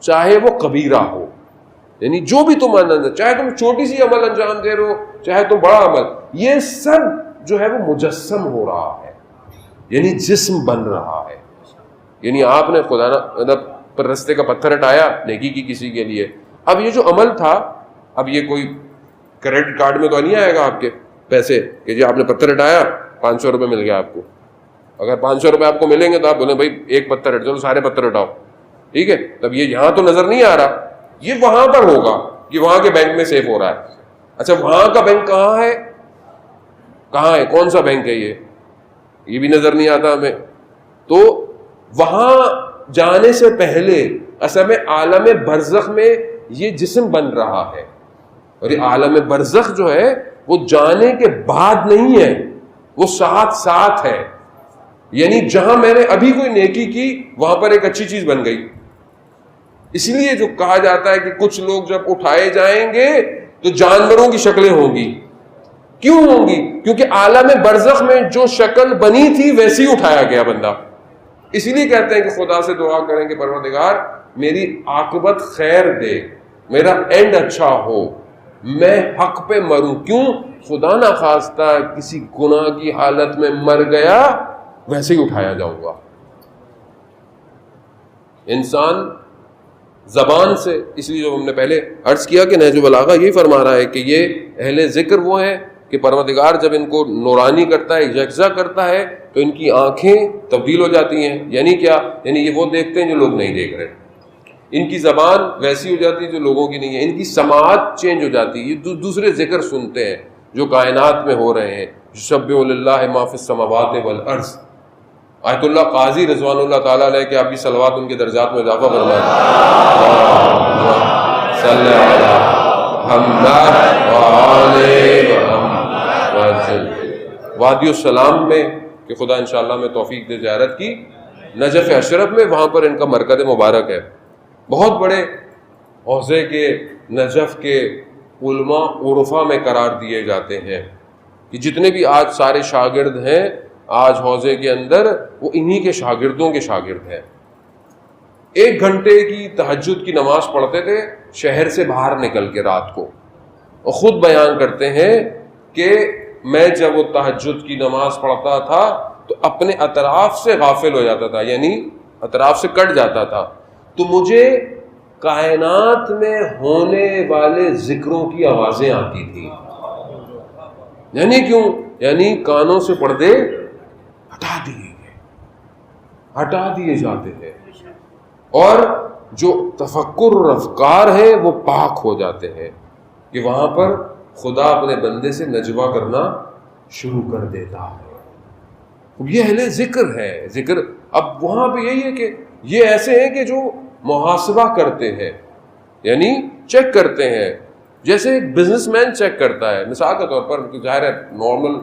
چاہے وہ کبیرہ ہو، یعنی جو بھی تم چاہے تم چھوٹی سی عمل انجام دے رہے ہو چاہے تم بڑا عمل، یہ سب جو ہے وہ مجسم ہو رہا ہے، یعنی جسم بن رہا ہے. یعنی آپ نے خدا پر رستے کا پتھر ہٹایا نیکی کی کسی کے لیے، اب یہ جو عمل تھا، اب یہ کوئی کریڈٹ کارڈ میں تو نہیں آئے گا آپ کے پیسے کہ جی آپ نے پتھر ہٹایا 500 روپے مل گیا آپ کو. اگر 500 روپے آپ کو ملیں گے تو آپ بولیں بھائی ایک پتھر ہٹ، چلو سارے پتھر ہٹاؤ، ٹھیک ہے. تب یہ یہاں تو نظر نہیں آ رہا، یہ وہاں پر ہوگا، یہ وہاں کے بینک میں سیف ہو رہا ہے. اچھا وہاں کا بینک کہاں ہے، کہاں ہے، کون سا بینک ہے یہ بھی نظر نہیں آتا ہمیں. تو وہاں جانے سے پہلے اصل میں عالم برزخ میں یہ جسم بن رہا ہے، اور یہ عالم برزخ جو ہے وہ جانے کے بعد نہیں ہے، وہ ساتھ ساتھ ہے. یعنی جہاں میں نے ابھی کوئی نیکی کی وہاں پر ایک اچھی چیز بن گئی. اس لیے جو کہا جاتا ہے کہ کچھ لوگ جب اٹھائے جائیں گے تو جانوروں کی شکلیں ہوں گی. کیوں ہوں گی؟ کیونکہ عالم برزخ میں جو شکل بنی تھی ویسی اٹھایا گیا بندہ. اسی لیے کہتے ہیں کہ خدا سے دعا کریں کہ پروردگار میری عاقبت خیر دے، میرا اینڈ اچھا ہو، میں حق پہ مروں. کیوں؟ خدا نہ خواستہ کسی گناہ کی حالت میں مر گیا ویسے ہی اٹھایا جاؤں گا. انسان زبان سے، اس لیے جو ہم نے پہلے عرض کیا کہ نہج البلاغہ یہی فرما رہا ہے کہ یہ اہل ذکر وہ ہیں کہ پروردگار جب ان کو نورانی کرتا ہے، یکجا کرتا ہے، تو ان کی آنکھیں تبدیل ہو جاتی ہیں. یعنی کیا؟ یعنی یہ وہ دیکھتے ہیں جو لوگ نہیں دیکھ رہے. ان کی زبان ویسی ہو جاتی ہے جو لوگوں کی نہیں ہے. ان کی سماعت چینج ہو جاتی ہے، یہ دوسرے ذکر سنتے ہیں جو کائنات میں ہو رہے ہیں. یسبح للہ ما فی السماوات والارض. آیت اللہ قاضی رضوان اللہ تعالیٰ علیہ کہ آپ کی صلوات ان کے درجات میں اضافہ فرمائیں. صلی علی محمد وآلہ محمد. وادی السلام میں کہ خدا انشاءاللہ میں توفیق دے زیارت کی، نجف اشرف میں، وہاں پر ان کا مرکز مبارک ہے. بہت بڑے حوزے کے نجف کے علماء عرفا میں قرار دیے جاتے ہیں کہ جتنے بھی آج سارے شاگرد ہیں آج حوزے کے اندر وہ انہی کے شاگردوں کے شاگرد ہیں. 1 گھنٹے کی تہجد کی نماز پڑھتے تھے شہر سے باہر نکل کے رات کو، اور خود بیان کرتے ہیں کہ میں جب وہ تہجد کی نماز پڑھتا تھا تو اپنے اطراف سے غافل ہو جاتا تھا، یعنی اطراف سے کٹ جاتا تھا، تو مجھے کائنات میں ہونے والے ذکروں کی آوازیں آتی تھی. یعنی کیوں؟ یعنی کانوں سے پردے ہٹا دیے جاتے ہیں، اور جو تفکر اور افکار ہیں وہ پاک ہو جاتے ہیں کہ وہاں پر خدا اپنے بندے سے نجوا کرنا شروع کر دیتا ہے. یہ اہل ذکر ہے. ذکر اب وہاں پہ یہی ہے کہ یہ ایسے ہیں کہ جو محاسبہ کرتے ہیں، یعنی چیک کرتے ہیں، جیسے ایک بزنس مین چیک کرتا ہے. مثال کے طور پر ظاہر ہے نارمل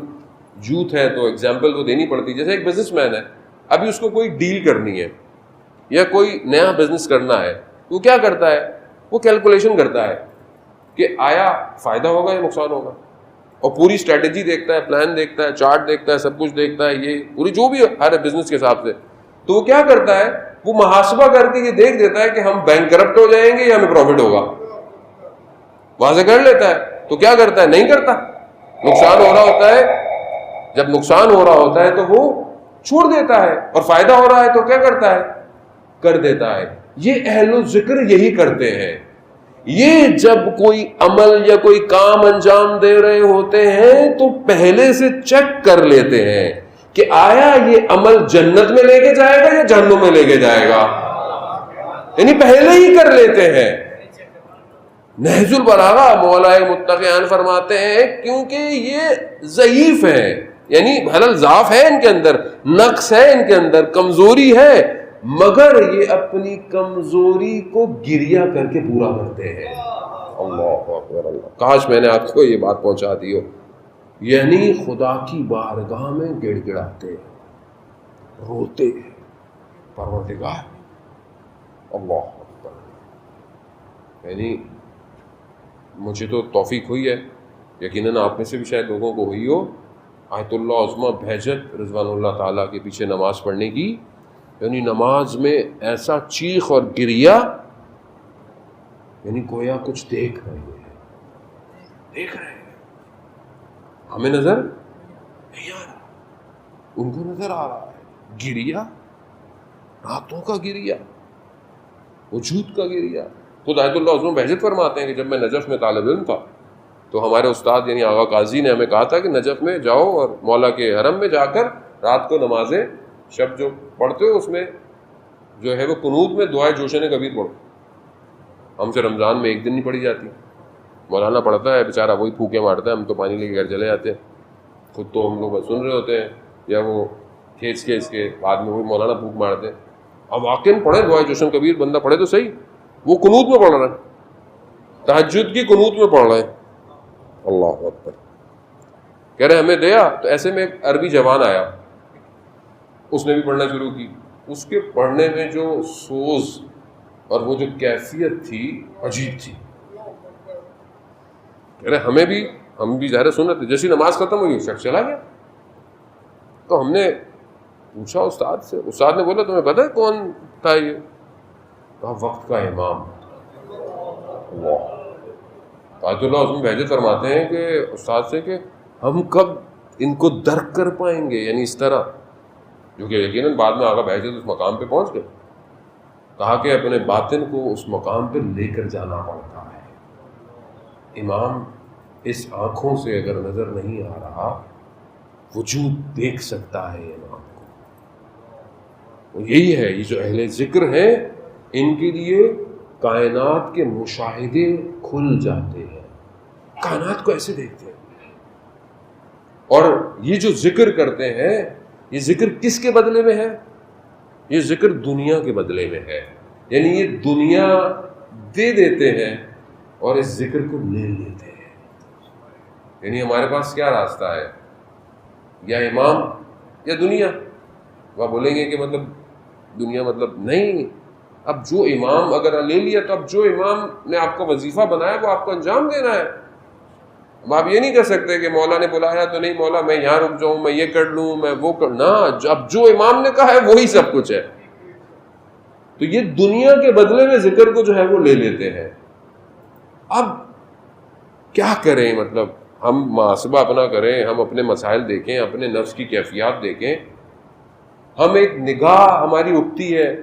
یوتھ ہے تو ایگزامپل تو دینی پڑتی. جیسے ایک بزنس مین ہے، ابھی اس کو کوئی ڈیل کرنی ہے یا کوئی نیا بزنس کرنا ہے، وہ کیا کرتا ہے؟ وہ کیلکولیشن کرتا ہے کہ آیا فائدہ ہوگا یا نقصان ہوگا، اور پوری اسٹریٹجی دیکھتا ہے، پلان دیکھتا ہے، چارٹ دیکھتا ہے، سب کچھ دیکھتا ہے، یہ پوری جو بھی ہر بزنس کے حساب سے. تو وہ کیا کرتا ہے؟ وہ محاسبہ کر کے یہ دیکھ دیتا ہے کہ ہم بینک کرپٹ ہو جائیں گے یا ہمیں پروفٹ ہوگا، واضح کر لیتا ہے. تو کیا کرتا ہے؟ نہیں کرتا. نقصان ہو رہا ہوتا ہے، جب نقصان ہو رہا ہوتا ہے تو وہ چھوڑ دیتا ہے، اور فائدہ ہو رہا ہے تو کیا کرتا ہے؟ کر دیتا ہے. یہ اہل الذکر یہی کرتے ہیں. یہ جب کوئی عمل یا کوئی کام انجام دے رہے ہوتے ہیں تو پہلے سے چیک کر لیتے ہیں کہ آیا یہ عمل جنت میں لے کے جائے گا یا جہنم میں لے کے جائے گا، یعنی پہلے ہی کر لیتے ہیں. نہج البلاغہ مولا متقیان فرماتے ہیں کیونکہ یہ ضعیف ہیں، یعنی حلل ضعف ہے ان کے اندر، نقص ہے ان کے اندر، کمزوری ہے، مگر یہ اپنی کمزوری کو گریہ کر کے پورا کرتے ہیں. اللہ اکبر اللہ. کاش میں نے آپ کو یہ بات پہنچا دی ہو. یعنی خدا کی بارگاہ میں گڑ گڑاتے روتے ہیں پروردگار. اللہ اکبر. یعنی مجھے تو توفیق ہوئی ہے، یقیناً آپ میں سے بھی شاید لوگوں کو ہوئی ہو، آیت اللہ عظمیٰ بہجت رضوان اللہ تعالیٰ کے پیچھے نماز پڑھنے کی. یعنی نماز میں ایسا چیخ اور گریہ، یعنی گویا کچھ دیکھ رہے ہیں. ہمیں نظر نہیں آ رہا، ان کو نظر آ رہا ہے. گریہ، راتوں کا گریہ، وجود کا گریہ. خود آیت اللہ عظمیٰ بہجت فرماتے ہیں کہ جب میں نجف میں طالب علم تھا تو ہمارے استاد یعنی آغا قاضی نے ہمیں کہا تھا کہ نجف میں جاؤ اور مولا کے حرم میں جا کر رات کو نمازیں شب جو پڑھتے ہو اس میں جو ہے وہ قنوت میں دعائے جوشن کبیر پڑھو. ہم سے رمضان میں ایک دن نہیں پڑھی جاتی. مولانا پڑھتا ہے بیچارہ, وہی پھوکے مارتا ہے, ہم تو پانی لے کے گھر چلے جاتے ہیں. خود تو ہم لوگ سن رہے ہوتے ہیں یا وہ کھینچ کے اس کے بعد میں وہی مولانا پھوک مارتے ہیں. اب واقعی پڑھیں دعائے جوشن کبیر, بندہ پڑھے تو صحیح. وہ قنوت میں پڑھ رہا ہے, تہجد کی قنوت میں پڑھ رہے ہیں. اللہ اکبر. کہہ رہے ہمیں دیا. تو ایسے میں ایک عربی جوان آیا, اس نے بھی پڑھنا شروع کی. اس کے پڑھنے میں جو سوز اور وہ جو کیفیت تھی عجیب تھی. کہہ رہے ہم بھی ظاہر سن رہے تھے. جیسی نماز ختم ہوئی شخص چلا گیا. تو ہم نے پوچھا استاد سے. استاد نے بولا تمہیں پتہ ہے کون تھا یہ؟ کہا وقت کا امام. اللہ آیت اللہ اس میں بہجت فرماتے ہیں کہ استاد سے کہ ہم کب ان کو درک کر پائیں گے, یعنی اس طرح, جو کہ یقیناً بعد میں آقا بہجت اس مقام پہ پہنچ گئے. کہا کہ اپنے باطن کو اس مقام پہ لے کر جانا پڑتا ہے. امام اس آنکھوں سے اگر نظر نہیں آ رہا, وجود دیکھ سکتا ہے امام کو. یہی ہے, یہ جو اہل ذکر ہیں ان کے لیے کائنات کے مشاہدے کھل جاتے ہیں. کائنات کو ایسے دیکھتے ہیں. اور یہ جو ذکر کرتے ہیں, یہ ذکر کس کے بدلے میں ہے؟ یہ ذکر دنیا کے بدلے میں ہے. یعنی یہ دنیا دے دیتے ہیں اور اس ذکر کو لے لیتے ہیں. یعنی ہمارے پاس کیا راستہ ہے؟ یا امام یا دنیا. وہ بولیں گے کہ مطلب دنیا مطلب نہیں. اب جو امام اگر لے لیا تو اب جو امام نے آپ کو وظیفہ بنایا وہ آپ کو انجام دینا ہے. اب آپ یہ نہیں کر سکتے کہ مولا نے بلایا تو نہیں مولا میں یہاں رک جاؤں, میں یہ کر لوں, میں وہ کر, نہ. اب جو امام نے کہا ہے وہی سب کچھ ہے. تو یہ دنیا کے بدلے میں ذکر کو جو ہے وہ لے لیتے ہیں. اب کیا کریں؟ مطلب ہم محاسبہ اپنا کریں, ہم اپنے مسائل دیکھیں, اپنے نفس کی کیفیات دیکھیں. ہم ایک نگاہ ہماری اٹھتی ہے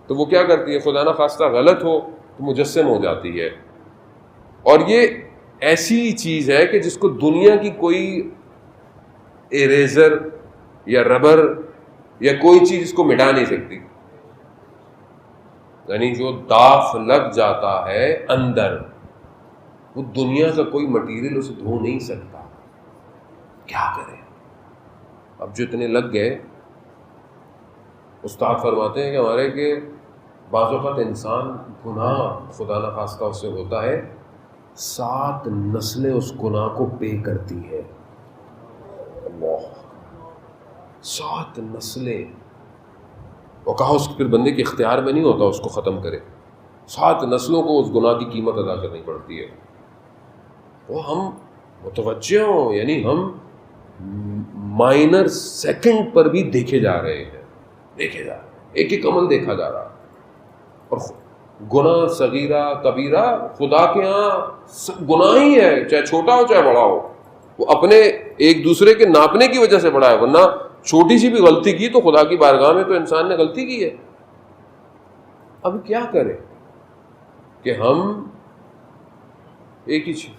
تو وہ کیا کرتی ہے, خدا نہ خواستہ غلط ہو تو مجسم ہو جاتی ہے. اور یہ ایسی چیز ہے کہ جس کو دنیا کی کوئی اریزر یا ربر یا کوئی چیز اس کو مٹا نہیں سکتی. یعنی جو داغ لگ جاتا ہے اندر, وہ دنیا کا کوئی مٹیریل اسے دھو نہیں سکتا. کیا کریں؟ اب جو اتنے لگ گئے, استاد فرماتے ہیں کہ ہمارے کہ بعض اوقات انسان گناہ خدا نہ خواستہ اس سے ہوتا ہے, 7 نسلیں اس گناہ کو پے کرتی ہے. اللہ, 7 نسلیں. اور کہا اس پھر بندے کے اختیار میں نہیں ہوتا اس کو ختم کرے. 7 نسلوں کو اس گناہ کی قیمت ادا کرنی پڑتی ہے. وہ ہم متوجہ ہوں, یعنی ہم مائنر سیکنڈ پر بھی دیکھے جا رہے ہیں, دیکھے جا رہے ہیں, ایک ایک عمل دیکھا جا رہا. اور گناہ صغیرہ کبیرہ خدا کے ہاں گناہ ہی ہے, چاہے چھوٹا ہو چاہے بڑا ہو. وہ اپنے ایک دوسرے کے ناپنے کی وجہ سے بڑا ہے, ورنہ چھوٹی سی بھی غلطی کی تو خدا کی بارگاہ میں تو انسان نے غلطی کی ہے. اب کیا کریں کہ ہم ایک ہی چیز,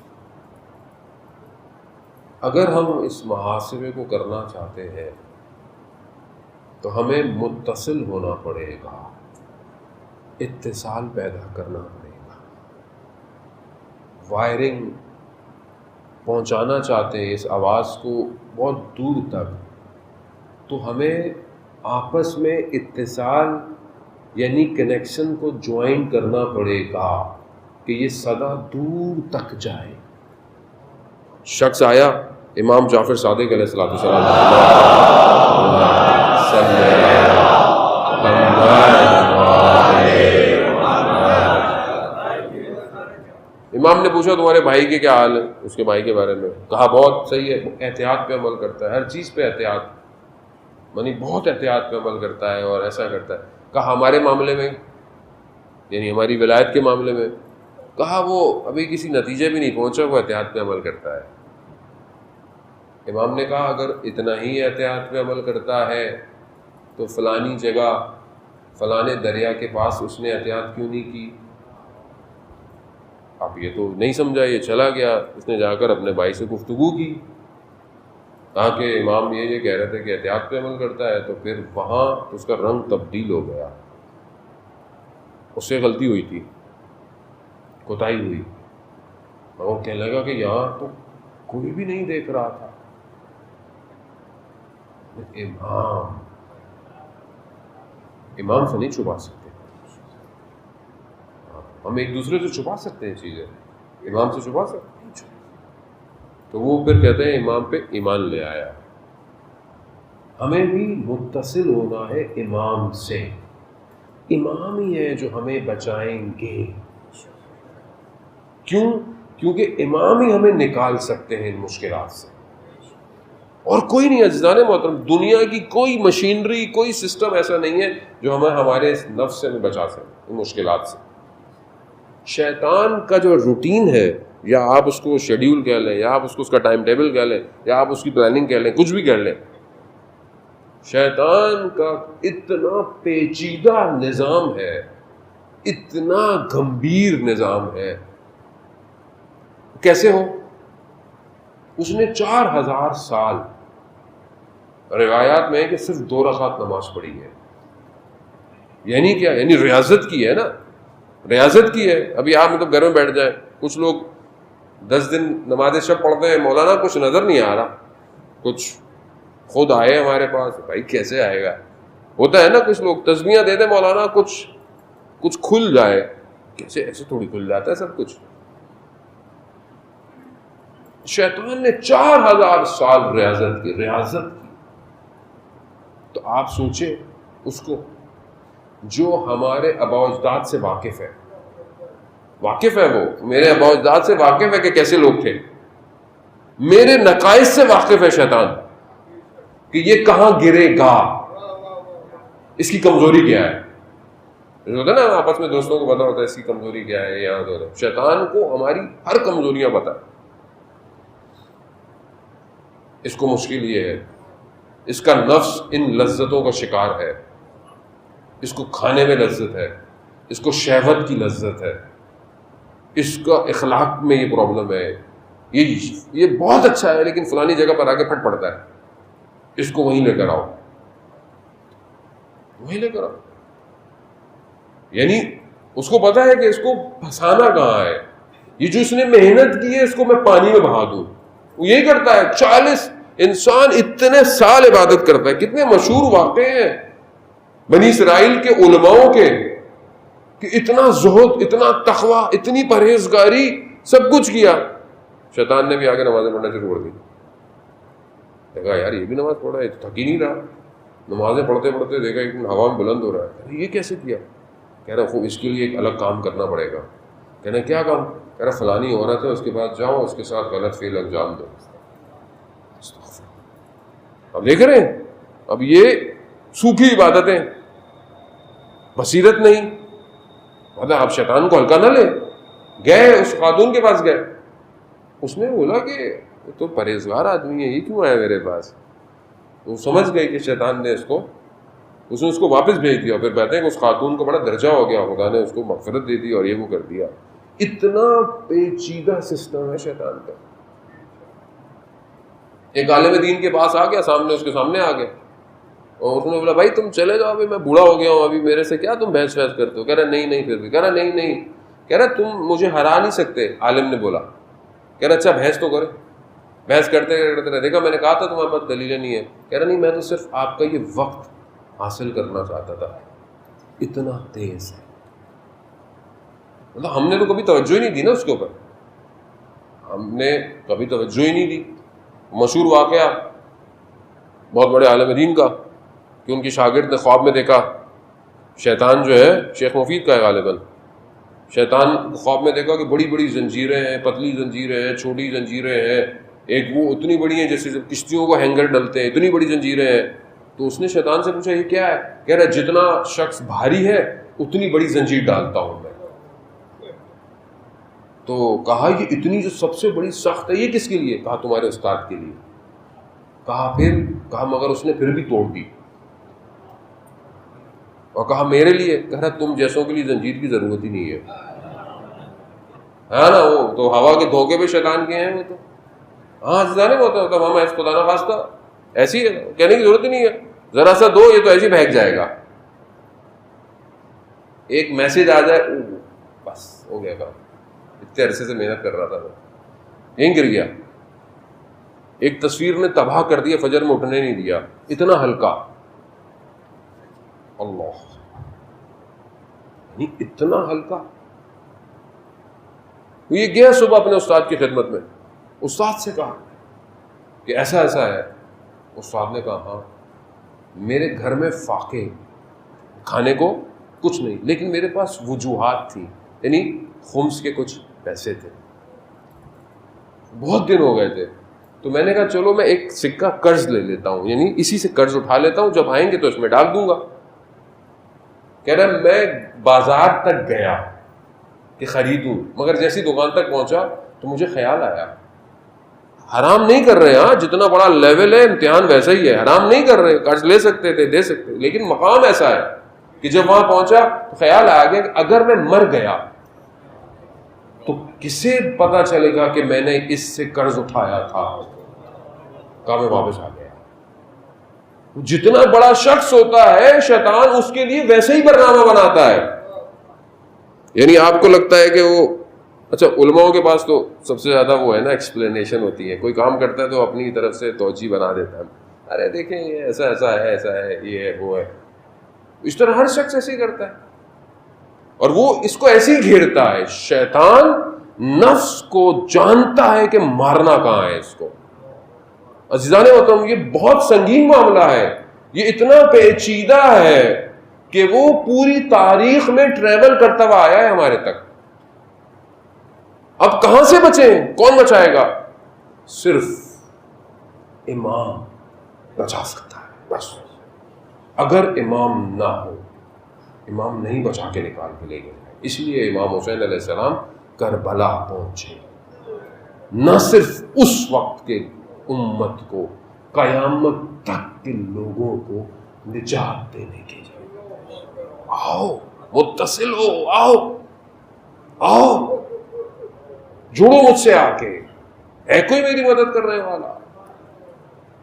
اگر ہم اس محاسبے کو کرنا چاہتے ہیں تو ہمیں متصل ہونا پڑے گا, اتصال پیدا کرنا پڑے گا. وائرنگ پہنچانا چاہتے ہیں اس آواز کو بہت دور تک, تو ہمیں آپس میں اتصال یعنی کنیکشن کو جوائن کرنا پڑے گا کہ یہ صدا دور تک جائے. شخص آیا, امام جعفر صادق علیہ السلام امام نے پوچھا تمہارے بھائی کے کیا حال ہے؟ اس کے بھائی کے بارے میں کہا بہت صحیح ہے, احتیاط پہ عمل کرتا ہے, ہر چیز پہ احتیاط, یعنی بہت احتیاط پہ عمل کرتا ہے اور ایسا کرتا ہے. کہا ہمارے معاملے میں, یعنی ہماری ولایت کے معاملے میں, کہا وہ ابھی کسی نتیجے بھی نہیں پہنچا, وہ احتیاط پہ عمل کرتا ہے. امام نے کہا اگر اتنا ہی احتیاط پہ عمل کرتا ہے تو فلانی جگہ فلانے دریا کے پاس اس نے احتیاط کیوں نہیں کی؟ اب یہ تو نہیں سمجھا, یہ چلا گیا. اس نے جا کر اپنے بھائی سے گفتگو کی, کہا کہ امام یہ کہہ رہے تھے کہ احتیاط پہ عمل کرتا ہے. تو پھر وہاں اس کا رنگ تبدیل ہو گیا, اس سے غلطی ہوئی تھی, کوتاہی ہوئی, اور کہنے لگا کہ یہاں تو کوئی بھی نہیں دیکھ رہا تھا. امام سے نہیں چھپا سکتے, ہم ایک دوسرے سے چھپا سکتے ہیں چیزیں, امام سے چھپا سکتے ہیں. تو وہ پھر کہتے ہیں امام پہ ایمان لے آیا. ہمیں بھی متصل ہونا ہے امام سے, امام ہی ہے جو ہمیں بچائیں گے. کیوں؟ کیونکہ امام ہی ہمیں نکال سکتے ہیں ان مشکلات سے, اور کوئی نہیں. عزیزان محترم, دنیا کی کوئی مشینری, کوئی سسٹم ایسا نہیں ہے جو ہمیں ہمارے اس نفس سے بچا سکے ان مشکلات سے. شیطان کا جو روٹین ہے, یا آپ اس کو شیڈیول کہہ لیں, یا آپ اس کا ٹائم ٹیبل کہہ لیں, یا آپ اس کی پلاننگ کہہ لیں, کچھ بھی کہہ لیں, شیطان کا اتنا پیچیدہ نظام ہے, اتنا گمبھیر نظام ہے. کیسے ہو؟ اس نے 4000 سال, روایات میں ہے کہ صرف 2 رکعت نماز پڑھی ہے. یعنی کیا؟ یعنی ریاضت کی ہے نا, ریاضت کی ہے. ابھی آپ مطلب گھر میں بیٹھ جائیں, کچھ لوگ 10 دن نماز شب پڑھتے ہیں, مولانا کچھ نظر نہیں آ رہا, کچھ خود آئے ہمارے پاس. بھائی کیسے آئے گا؟ ہوتا ہے نا, کچھ لوگ تسبیحاں دے دیں مولانا, کچھ کھل جائے. کیسے؟ ایسے تھوڑی کھل جاتا ہے سب کچھ. شیطان نے 4000 سال ریاضت کی. تو آپ سوچیں اس کو جو ہمارے آباء و اجداد سے واقف ہے, وہ میرے آباء و اجداد سے واقف ہے کہ کیسے لوگ تھے, میرے نقائص سے واقف ہے شیطان کہ یہ کہاں گرے گا, اس کی کمزوری کیا ہے. ہوتا ہے نا آپس میں دوستوں کو پتا ہوتا ہے اس کی کمزوری کیا ہے. یہاں تو شیطان کو ہماری ہر کمزوریاں پتا ہے. اس کو مشکل یہ ہے, اس کا نفس ان لذتوں کا شکار ہے, اس کو کھانے میں لذت ہے, اس کو شہوت کی لذت ہے, اس کا اخلاق میں یہ پرابلم ہے, یہ بہت اچھا ہے لیکن فلانی جگہ پر آ کے پھٹ پڑتا ہے, اس کو وہیں لے کر آؤ, وہیں لے کر آؤ. یعنی اس کو پتا ہے کہ اس کو پھنسانا کہاں ہے, یہ جو اس نے محنت کی ہے اس کو میں پانی میں بہا دوں. وہ یہی کرتا ہے. 40 انسان اتنے سال عبادت کرتا ہے. کتنے مشہور واقعے ہیں بنی اسرائیل کے علماؤں کے کہ اتنا زہد, اتنا تقویٰ, اتنی پرہیزگاری, سب کچھ کیا. شیطان نے بھی آگے نمازیں پڑھنا شروع کر دی. دیکھا یار یہ بھی نماز پڑھ رہا ہے, تھک ہی نہیں رہا. نمازیں پڑھتے پڑھتے دیکھا ایک دن ہوا میں بلند ہو رہا ہے. یہ کیسے کیا؟ کہہ رہا خوب اس کے لیے ایک الگ کام کرنا پڑے گا. کہنا کیا کام؟ کہہ رہا فلانی عورت ہے, اس کے بعد جاؤ اس کے ساتھ غلط فعل انجام دو. اب دیکھ رہے ہیں, اب یہ سوکھی عبادتیں, بصیرت نہیں. مطلب آپ شیطان کو ہلکا نہ لیں. گئے اس خاتون کے پاس گئے, اس نے بولا کہ تو پرہیزگار آدمی ہے, یہ کیوں آیا میرے پاس؟ وہ سمجھ گئے کہ شیطان نے اس نے اس کو واپس بھیج دیا. پھر کہتے ہیں کہ اس خاتون کو بڑا درجہ ہو گیا, خدا نے اس کو مغفرت دے دی اور یہ وہ کر دیا. اتنا پیچیدہ سسٹم ہے شیطان کا. ایک عالم دین کے پاس آ گیا, اس کے سامنے آ گیا, اور اس نے بولا بھائی تم چلے جاؤ, ابھی میں بوڑھا ہو گیا ہوں, ابھی میرے سے کیا تم بحث کرتے ہو؟ کہہ رہا نہیں. پھر بھی کہہ رہا نہیں. کہہ رہا تم مجھے ہرا نہیں سکتے. عالم نے بولا. کہہ رہا اچھا بحث تو کرے. بحث کرتے رہے. دیکھا میں نے کہا تھا تمہارے پاس دلیلیں نہیں ہے. کہہ رہا نہیں, میں تو صرف آپ کا یہ وقت حاصل کرنا چاہتا تھا. اتنا تیز ہے. مطلب ہم نے تو کبھی توجہ ہی نہیں دی نا اس کے اوپر, ہم نے کبھی توجہ ہی نہیں دی. مشہور واقعہ بہت بڑے عالم دین کا کہ ان کی شاگرد نے خواب میں دیکھا, شیطان جو ہے شیخ مفید کا ہے غالباً, شیطان خواب میں دیکھا کہ بڑی بڑی زنجیریں ہیں, پتلی زنجیریں ہیں, چھوٹی زنجیریں ہیں, ایک وہ اتنی بڑی ہیں جیسے کشتیوں کو ہینگر ڈلتے ہیں, اتنی بڑی زنجیریں ہیں. تو اس نے شیطان سے پوچھا یہ کیا ہے؟ کہہ رہا جتنا شخص بھاری ہے اتنی بڑی زنجیر ڈالتا ہوں میں. تو کہا یہ اتنی جو سب سے بڑی سخت ہے یہ کس کے لیے؟ کہا تمہارے استاد کے لیے. کہا مگر اس نے پھر بھی توڑ دی. اور کہا میرے لیے؟ کہہ رہا تم جیسوں کے لیے زنجیر کی ضرورت ہی نہیں ہے. ہے نا، وہ تو ہوا کے دھوکے پہ شیطان کے ہیں وہ تو. ہاں جانے میں ہوتا ہے ہم خدا نہ خواستہ ایسی کہنے کی ضرورت ہی نہیں ہے، ذرا سا دو یہ تو ایسے ہی بہک جائے گا. ایک میسج آ جائے بس ہو گیا کام. اتنے عرصے سے محنت کر رہا تھا میں، یہیں گر گیا. ایک تصویر نے تباہ کر دیا، فجر میں اٹھنے نہیں دیا، اتنا ہلکا. اللہ، اتنا ہلکا. یہ گیا صبح اپنے استاد کی خدمت میں، استاد سے کہا کہ ایسا ایسا ہے. استاد نے کہا ہاں. میرے گھر میں فاقے، کھانے کو کچھ نہیں، لیکن میرے پاس وجوہات تھی، یعنی خمس کے کچھ پیسے تھے، بہت دن ہو گئے تھے. تو میں نے کہا چلو میں ایک سکہ قرض لے لیتا ہوں، یعنی اسی سے قرض اٹھا لیتا ہوں، جب آئیں گے تو اس میں ڈال دوں گا. کہہ رہا میں بازار تک گیا کہ خریدوں، مگر جیسی دکان تک پہنچا تو مجھے خیال آیا حرام نہیں کر رہے. ہاں جتنا بڑا لیول ہے امتحان ویسا ہی ہے، حرام نہیں کر رہے، قرض لے سکتے تھے دے سکتے، لیکن مقام ایسا ہے کہ جب وہاں پہنچا تو خیال آ گیا کہ اگر میں مر گیا تو کسے پتا چلے گا کہ میں نے اس سے قرض اٹھایا تھا. کہا میں واپس آ گیا. جتنا بڑا شخص ہوتا ہے شیطان اس کے لیے ویسے ہی برنامہ بناتا ہے. یعنی آپ کو لگتا ہے کہ وہ اچھا علماؤں کے پاس تو سب سے زیادہ وہ ہے نا ایکسپلینیشن ہوتی ہے، کوئی کام کرتا ہے تو اپنی طرف سے توجہ بنا دیتا ہے، ارے دیکھیں یہ ایسا ایسا ہے، ایسا ہے، یہ ہے وہ ہے. اس طرح ہر شخص ایسے ہی کرتا ہے اور وہ اس کو ایسے ہی گھیرتا ہے. شیطان نفس کو جانتا ہے کہ مارنا کہاں ہے اس کو. عزیزان محترم یہ بہت سنگین معاملہ ہے، یہ اتنا پیچیدہ ہے کہ وہ پوری تاریخ میں ٹریول کرتا ہوا آیا ہے ہمارے تک. اب کہاں سے بچیں؟ کون بچائے گا؟ صرف امام بچا سکتا ہے بس. اگر امام نہ ہو، امام نہیں بچا کے نکال کے لے گئے. اس لیے امام حسین علیہ السلام کربلا پہنچے، نہ صرف اس وقت کے امت کو، قیامت تک کے لوگوں کو نجات دینے کے لیے. آؤ متصل ہو، آؤ آؤ جڑو مجھ سے آ کے، ہے کوئی میری مدد کرنے والا؟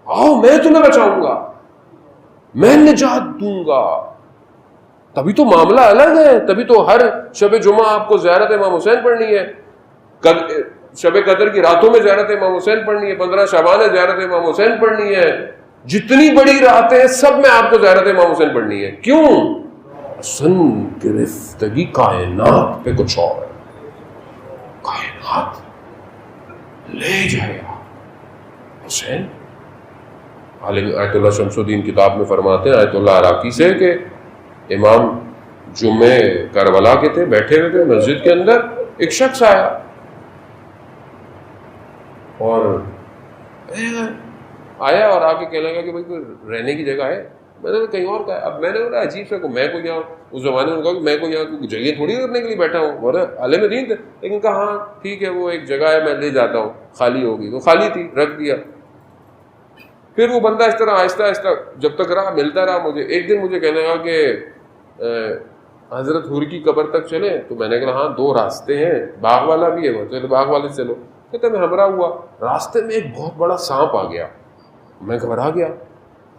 آؤ میں تمہیں بچاؤں گا، میں نجات دوں گا. تبھی تو معاملہ الگ ہے. تبھی تو ہر شب جمعہ آپ کو زیارت امام حسین پڑھنی ہے، شب قدر کی راتوں میں زیارت امام حسین پڑھنی ہے، 15 شعبان ہے زیارت امام حسین پڑھنی ہے. جتنی بڑی راتیں ہیں سب میں آپ کو زیارت امام حسین پڑھنی ہے. کیوں؟ اصل گرفتگی کائنات پہ کچھ اور ہے. کائنات لے جائے گا حسین. آیت اللہ شمس الدین کتاب میں فرماتے ہیں آیت اللہ عراقی سے کہ امام جمعے کربلا کے تھے، بیٹھے ہوئے تھے مسجد کے اندر، ایک شخص آیا اور آ کے کہنے لگا کہ بھائی کوئی رہنے کی جگہ ہے. میں نے کہیں اور کہا. اب میں نے بولا عجیب سا کو میں کو یہاں، اس زمانے میں کہا کہ میں کو یہاں جگہ تھوڑی کرنے کے لیے بیٹھا ہوں، اور عالم دین تھے، لیکن کہا ہاں ٹھیک ہے وہ ایک جگہ ہے میں لے جاتا ہوں، خالی ہوگی. تو خالی تھی، رکھ دیا. پھر وہ بندہ اس طرح آہستہ آہستہ جب تک رہا ملتا رہا مجھے. ایک دن مجھے کہنے لگا کہ حضرت حور کی قبر تک چلیں. تو میں نے کہا ہاں 2 راستے ہیں، باغ والا بھی ہے، وہ چلو باغ والے سے چلو. کہتے میں ہمراہ ہوا، راستے میں ایک بہت بڑا سانپ آ گیا. میں گھبرا گیا.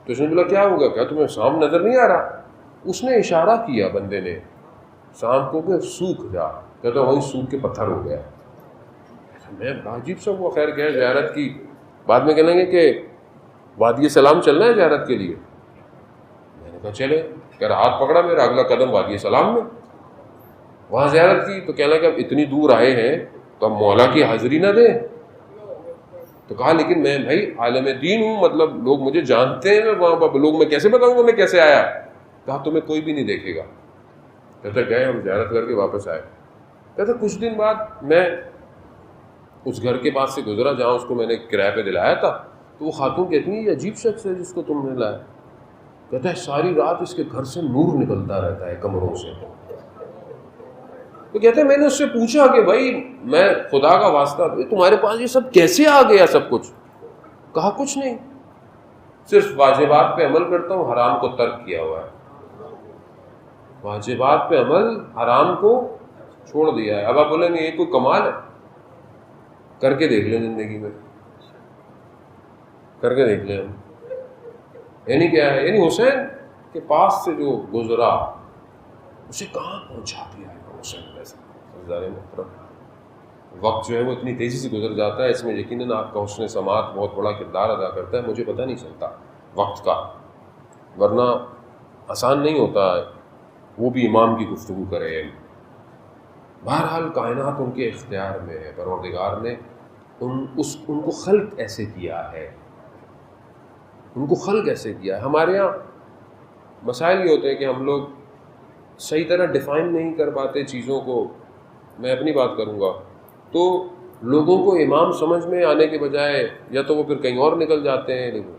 تو اس نے بولا کیا ہوگا؟ کیا تمہیں سانپ نظر نہیں آ رہا؟ اس نے اشارہ کیا بندے نے سانپ کو کہ سوکھ جا. کہتا وہی سوکھ کے پتھر ہو گیا. میں بڑا عجیب سا ہوا. خیر گئے زیارت کی. بعد میں کہیں گے کہ وادی سلام چلنا ہے زیارت کے لیے. میں نے کہا چلے. کہہ رہا ہاتھ پکڑا میرا، اگلا قدم وادی سلام میں. وہاں زیارت کی تو کہنا کہ اب اتنی دور آئے ہیں تو اب مولا کی حاضری نہ دیں. تو کہا لیکن میں بھائی عالم دین ہوں، مطلب لوگ مجھے جانتے ہیں، میں وہاں پر لوگ میں کیسے بتاؤں گا میں کیسے آیا؟ کہا تمہیں کوئی بھی نہیں دیکھے گا. کہتے گئے ہم زیارت کر کے واپس آئے. کہتے کچھ دن بعد میں اس گھر کے پاس سے گزرا جہاں اس کو میں نے کرایہ پہ دلایا تھا. تو وہ خاتون کہتی ہیں یہ عجیب شخص ہے جس کو تم نے لایا. کہتا ہے ساری رات اس کے گھر سے نور نکلتا رہتا ہے کمروں سے. تو کہتے ہیں میں نے اس سے پوچھا کہ بھائی میں خدا کا واسطہ تمہارے پاس یہ سب کیسے آ گیا سب کچھ؟ کہا کچھ نہیں، صرف واجبات پہ عمل کرتا ہوں، حرام کو ترک کیا ہوا ہے. واجبات پہ عمل، حرام کو چھوڑ دیا ہے. اب آپ بولیں گے یہ کوئی کمال ہے؟ کر کے دیکھ لیں زندگی میں, کر کے دیکھ لیں. یعنی کیا ہے؟ یعنی حسین کے پاس سے جو گزرا اسے کہاں پہنچا دیا ہے حسین ویسے. وقت جو ہے وہ اتنی تیزی سے گزر جاتا ہے, اس میں یقیناً آپ کا حسن سماعت بہت بڑا کردار ادا کرتا ہے. مجھے پتہ نہیں چلتا وقت کا, ورنہ آسان نہیں ہوتا ہے وہ بھی امام کی گفتگو کرے. بہرحال کائنات ان کے اختیار میں ہے. پروردگار نے ان کو خلق ایسے کیا ہے, ان کو خلق ایسے کیا ہے. ہمارے یہاں مسائل یہ ہوتے ہیں کہ ہم لوگ صحیح طرح ڈیفائن نہیں کر پاتے چیزوں کو. میں اپنی بات کروں گا تو لوگوں کو امام سمجھ میں آنے کے بجائے یا تو وہ پھر کہیں اور نکل جاتے ہیں. لیکن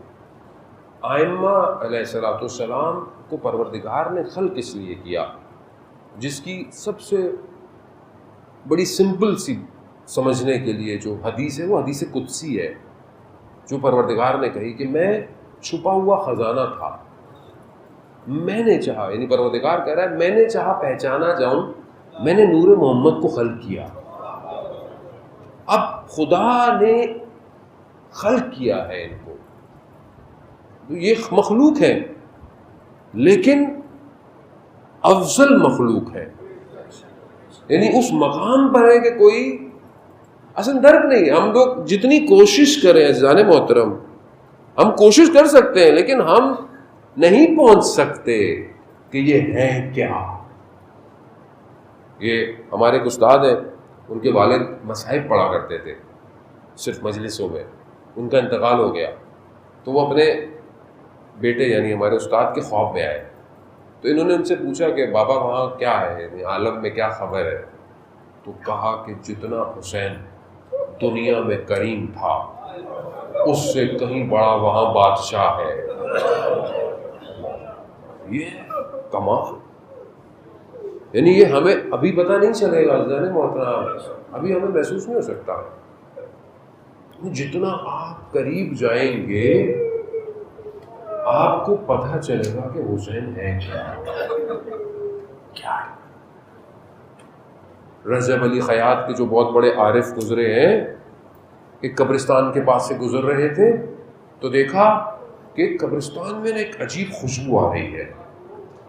آئمہ علیہ الصلوۃ والسلام کو پروردگار نے خلق اس لیے کیا, جس کی سب سے بڑی سمپل سی سمجھنے کے لیے جو حدیث ہے وہ حدیث قدسی ہے, جو پروردگار نے کہی کہ میں چھپا ہوا خزانہ تھا, میں نے چاہا, یعنی پروردگار کہہ رہا ہے میں نے چاہا پہچانا جاؤں, میں نے نور محمد کو خلق کیا. اب خدا نے خلق کیا ہے ان کو, یہ مخلوق ہے لیکن افضل مخلوق ہے. یعنی اس مقام پر ہے کہ کوئی اصل درک نہیں. ہم لوگ جتنی کوشش کریں عزیزان محترم, ہم کوشش کر سکتے ہیں لیکن ہم نہیں پہنچ سکتے کہ یہ ہے کیا. یہ ہمارے ایک استاد ہیں, ان کے والد مصاحب پڑھا کرتے تھے صرف مجلسوں میں, ان کا انتقال ہو گیا تو وہ اپنے بیٹے یعنی ہمارے استاد کے خواب میں آئے. تو انہوں نے ان سے پوچھا کہ بابا وہاں کیا ہے, یعنی عالم میں کیا خبر ہے؟ تو کہا کہ جتنا حسین دنیا میں کریم تھا اس سے کہیں بڑا وہاں بادشاہ ہے. یہ کمال, یعنی یہ ہمیں ابھی پتہ نہیں چلے گا عزیزان محترم, ابھی ہمیں محسوس نہیں ہو سکتا. جتنا آپ قریب جائیں گے آپ کو پتہ چلے گا کہ حسین ہے کیا ہے. رجب علی خیاط کے جو بہت بڑے عارف گزرے ہیں, ایک قبرستان کے پاس سے گزر رہے تھے تو دیکھا کہ قبرستان میں ایک عجیب خوشبو آ رہی ہے.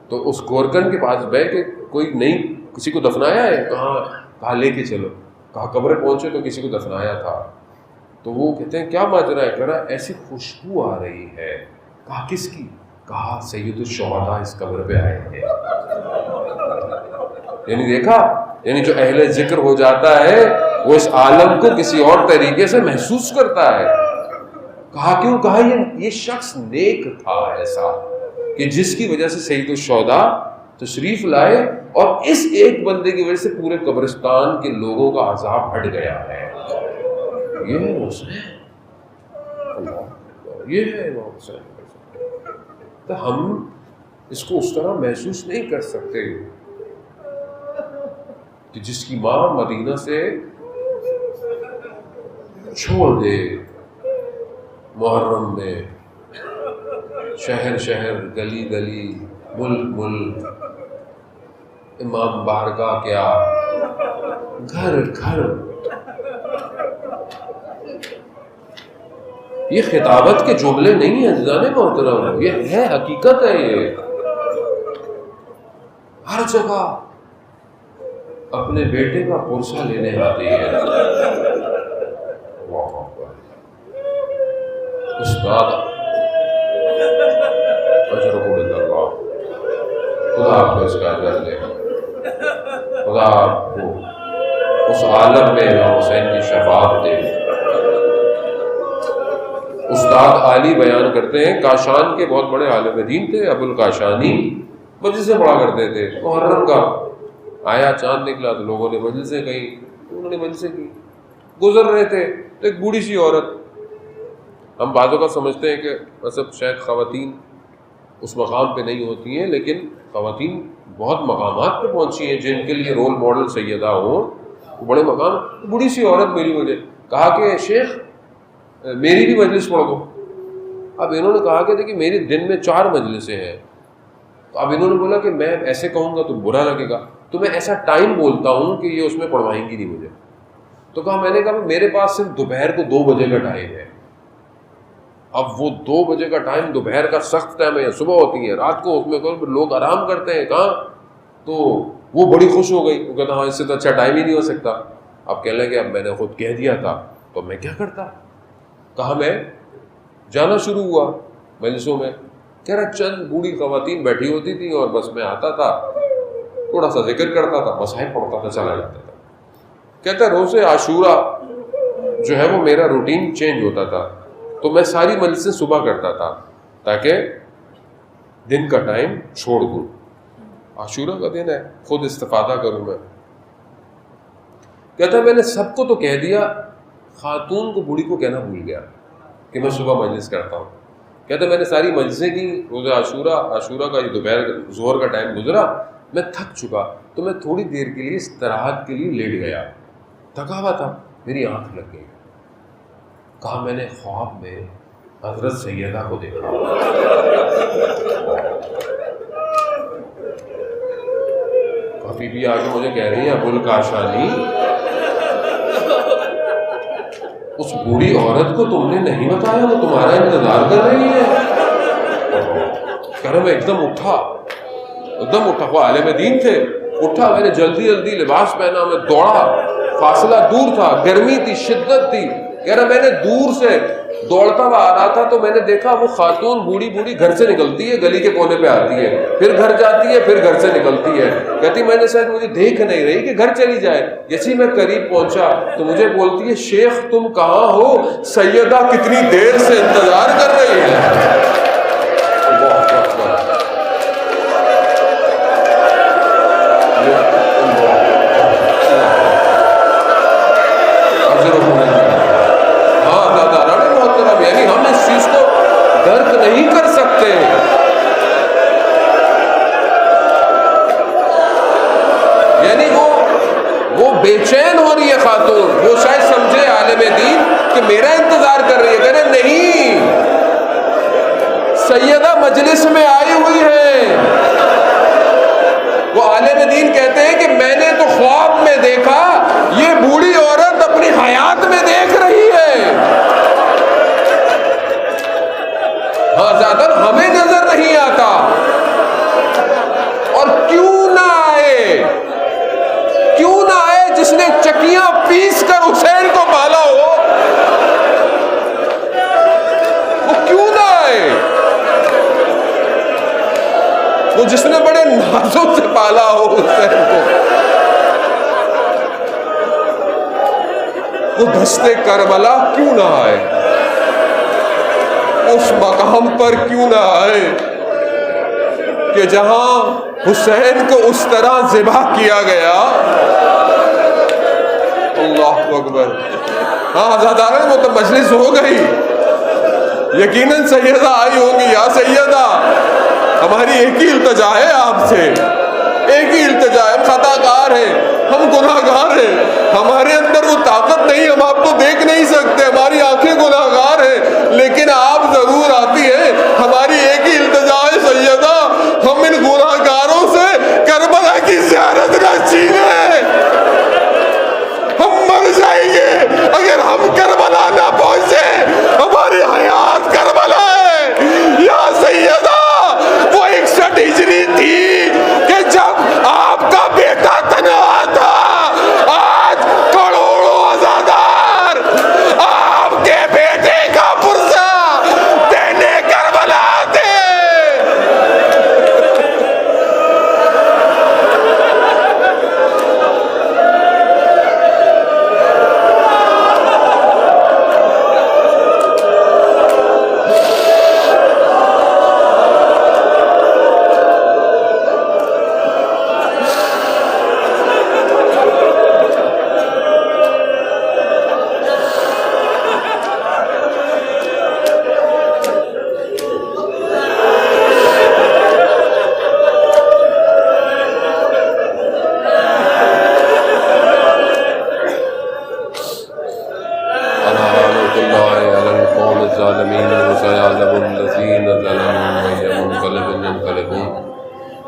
تو اس گورکن کے پاس بیٹھ کے کوئی نہیں کسی کو دفنایا ہے, کہاں لے کے چلو, کہا قبر پہنچے تو کسی کو دفنایا تھا. تو وہ کہتے ہیں کیا ماجرا ہے؟ کہہ رہا ایسی خوشبو آ رہی ہے. کہا کس کی؟ کہا سید الشہداء اس قبر پہ آئے ہیں. یعنی دیکھا, یعنی جو اہل ذکر ہو جاتا ہے وہ اس عالم کو کسی اور طریقے سے محسوس کرتا ہے. کہا کیوں؟ کہا یہ شخص نیک تھا ایسا کہ جس کی وجہ سے سید الشہداء تشریف لائے اور اس ایک بندے کی وجہ سے پورے قبرستان کے لوگوں کا عذاب ہٹ گیا ہے. یہ ہے حسین, یہ ہے امام حسین. تو ہم اس کو اس طرح محسوس نہیں کر سکتے کہ جس کی ماں مدینہ سے چھوڑ دے محرم میں, شہر شہر گلی گلی ملک ملک, امام بارگاہ کیا گھر گھر. یہ خطابت کے جملے نہیں ہیں عزیزان محترم, یہ ہے حقیقت ہے. یہ ہر جگہ اپنے بیٹے کا پرسہ لینے آتی ہے. استاد اجرکم اللہ, خدا آپ کو اس کا اجر دے, خدا آپ کو اس عالم میں امام حسین کی شفاعت دے. استاد عالی بیان کرتے ہیں کاشان کے بہت بڑے عالم دین تھے, ابو الکاشانی مجلسیں پڑھا کرتے تھے. محرم کا آیا چاند نکلا تو لوگوں نے مجلسیں کہیں, انہوں نے مجلسیں کی. گزر رہے تھے تو ایک بوڑھی سی عورت, ہم بعضوں کا سمجھتے ہیں کہ مطلب شاید خواتین اس مقام پہ نہیں ہوتی ہیں, لیکن خواتین بہت مقامات پہ پہنچی ہیں جن کے لیے رول ماڈل سیدہ ہوں, بڑے مقام. بوڑھی سی عورت میری مجھے کہا کہ شیخ میری بھی مجلس پڑھ دو. اب انہوں نے کہا کہ دیکھیے میری دن میں 4 مجلسیں ہیں. تو اب انہوں نے بولا کہ میں ایسے کہوں گا تو برا لگے گا, تو میں ایسا ٹائم بولتا ہوں کہ یہ اس میں پڑھوائیں گی نہیں مجھے. تو کہا, میں نے کہا میرے پاس صرف دوپہر کو 2 بجے کا ٹائم ہے. اب وہ 2 بجے کا ٹائم دوپہر کا سخت ٹائم ہے, صبح ہوتی ہے, رات کو اس میں لوگ آرام کرتے ہیں کہاں. تو وہ بڑی خوش ہو گئی, وہ کہتا ہاں اس سے تو اچھا ٹائم ہی نہیں ہو سکتا. اب کہنے لگے اب میں نے خود کہہ دیا تھا تو میں کیا کرتا. کہا میں جانا شروع ہوا مجلسوں میں. کہہ رہا چند بوڑھی خواتین بیٹھی ہوتی تھیں اور بس میں آتا تھا, تھوڑا سا ذکر کرتا تھا, مصاحف پڑھتا تھا, چلا جاتا تھا. کہتا روز عاشورہ جو ہے وہ میرا روٹین چینج ہوتا تھا, تو میں ساری مجلسیں صبح کرتا تھا تاکہ دن کا ٹائم چھوڑ دوں. عاشورہ کا دن ہے, خود استفادہ کروں میں. کہتا میں نے سب کو تو کہہ دیا, خاتون کو بوڑھی کو کہنا بھول گیا کہ میں صبح مجلس کرتا ہوں. کہتا میں نے ساری مجلسیں کی روز عاشورہ کا یہ دوپہر ظہر کا ٹائم گزرا, میں تھک چکا تو میں تھوڑی دیر کے لیے استراحت کے لیے لیٹ گیا. تھکا ہوا تھا, میری آنکھ لگ گئی. کہا میں نے خواب میں حضرت سیدہ کو دیکھا. کبھی بھی آگے مجھے کہہ رہی ہے ابوالکاشانی, اس بوڑھی عورت کو تم نے نہیں بتایا, وہ تمہارا انتظار کر رہی ہے. کہہ رہا میں ایک دم اٹھا, وہ عالم دین تھے. اٹھا, میں نے جلدی لباس پہنا, میں دوڑا. فاصلہ دور تھا, گرمی تھی, شدت تھی. کہہ رہا میں نے دور سے دوڑتا ہوا آ رہا تھا تو میں نے دیکھا وہ خاتون بوڑھی گھر سے نکلتی ہے, گلی کے کونے پہ آتی ہے, پھر گھر جاتی ہے, پھر گھر سے نکلتی ہے. کہتی میں نے شاید مجھے دیکھ نہیں رہی کہ گھر چلی جائے. جیسے میں قریب پہنچا تو مجھے بولتی ہے شیخ تم کہاں ہو, سیدہ کتنی دیر سے انتظار کر رہی ہے. یعنی ہم اس چیز کو درک نہیں کر سکتے. یعنی وہ بے چین ہو رہی ہے خاتون, وہ شاید سمجھے عالم دین کہ میرا انتظار کر رہی ہے. کہہ رہے نہیں, سیدہ مجلس میں آئی ہوئی ہے. وہ عالم دین کہتے ہیں کہ میں نے تو خواب میں دیکھا, یہ بوڑھی عورت اپنی حیات میں دیکھ رہی ہے. ہاں زیادہ ہمیں نظر نہیں آتا. اور کیوں نہ آئے جس نے چکیاں پیس کر حسین کو پالا ہو, وہ کیوں نہ آئے. وہ جس نے بڑے نازوں سے پالا ہو حسین کو, وہ دستے کربلا کیوں نہ آئے, اس مقام پر کیوں نہ آئے کہ جہاں حسین کو اس طرح ذبح کیا گیا. اللہ اکبر. ہاں آزادارہ وہ تو مجلس ہو گئی, یقیناً سیدہ آئی ہوں گی. یا سیدہ ہماری ایک ہی التجا ہے آپ سے, ایک ہی التجا ہے. ہم خطا کار ہیں, ہم گناہ گار ہیں, ہمارے اندر وہ طاقت نہیں, ہم آپ کو دیکھ نہیں سکتے, ہماری آنکھیں گناہ گار ہیں, لیکن آپ ضرور آتی ہیں. ہماری ایک ہی التجا ہے سیدہ, ہم ان گناہ گاروں سے کربلا کی زیارت نہ چھینیں. ہم مر جائیں گے اگر ہم کربلا نہ پہنچے. ہماری حیات کربلا ہے. یا سیدہ وہ 61 ہجری تھی کہ جب آپ کا بیٹا تنہا تھا. آج کروڑوں عزادار آپ کے بیٹے کا پرزہ دینے کربلا آتے.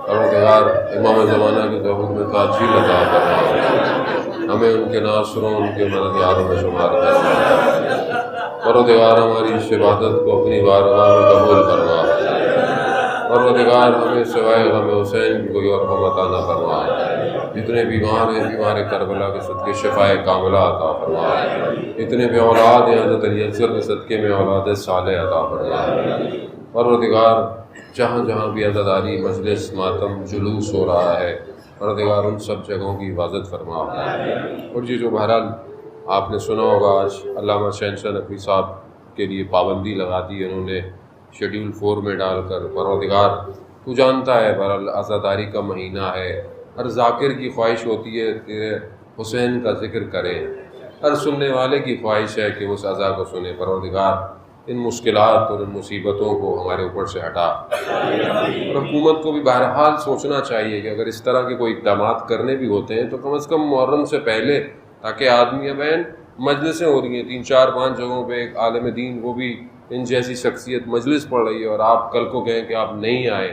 پروردگار امام زمانہ کے ظہور میں تاجیل عطا فرما، ہمیں ان کے ناصروں ان کے مددگاروں میں شمار کرنا۔ پروردگار ہماری اس عبادت کو اپنی بارگاہ میں قبول فرما۔ پروردگار ہمیں سوائے غم حسین کوئی اور غم عطا نہ فرما۔ جتنے بیمار ہیں بیمار کربلا کے صدقے شفائے کاملہ عطا فرما۔ اتنے بے اولاد ہیں حضرت علی اکثر کے صدقے میں اولاد صالح عطا فرما۔ پروردگار جہاں جہاں بھی عزاداری مجلس ماتم جلوس ہو رہا ہے، پروردگار ان سب جگہوں کی حفاظت فرما۔ اور یہ جو بہرحال آپ نے سنا ہوگا، آج علامہ شہنشاہ نقوی صاحب کے لیے پابندی لگا دی انہوں نے شیڈیول 4 میں ڈال کر۔ پروردگار تو جانتا ہے بہرحال عزاداری کا مہینہ ہے، ہر ذاکر کی خواہش ہوتی ہے کہ حسین کا ذکر کریں، ہر سننے والے کی خواہش ہے کہ اس عزا کو سنے۔ پروردگار ان مشکلات اور ان مصیبتوں کو ہمارے اوپر سے ہٹا۔ اور حکومت کو بھی بہرحال سوچنا چاہیے کہ اگر اس طرح کے کوئی اقدامات کرنے بھی ہوتے ہیں تو کم از کم محرم سے پہلے، تاکہ آدمی بہن مجلسیں ہو رہی ہیں 3 4 5 جگہوں پہ، ایک عالم دین وہ بھی ان جیسی شخصیت مجلس پڑھ رہی ہے اور آپ کل کو کہیں کہ آپ نہیں آئے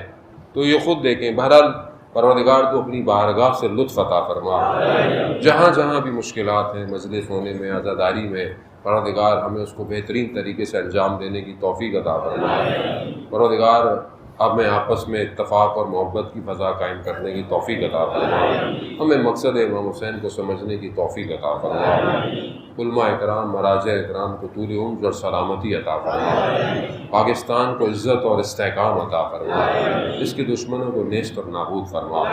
تو یہ خود دیکھیں۔ بہرحال پروردگار تو اپنی بارگاہ سے لطف عطا فرما۔ جہاں جہاں بھی مشکلات ہیں مجلس ہونے میں، عزاداری میں، پروردگار ہمیں اس کو بہترین طریقے سے انجام دینے کی توفیق عطا فرما۔ پروردگار ہمیں آپس میں اتفاق اور محبت کی فضا قائم کرنے کی توفیق عطا فرما۔ ہمیں مقصد امام حسین کو سمجھنے کی توفیق عطا فرما۔ علماء اکرام مراجع اکرام کو طول عمر اور سلامتی عطا فرما۔ پاکستان کو عزت اور استحکام عطا فرما۔ اس کے دشمنوں کو نیست اور نابود فرما۔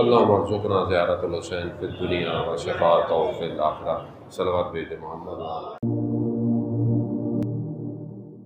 اللہم ارزقنا زیارت الحسین فی الدنیا و شفاعتہ فی الآخرہ۔ صلوات بھیجے محمد۔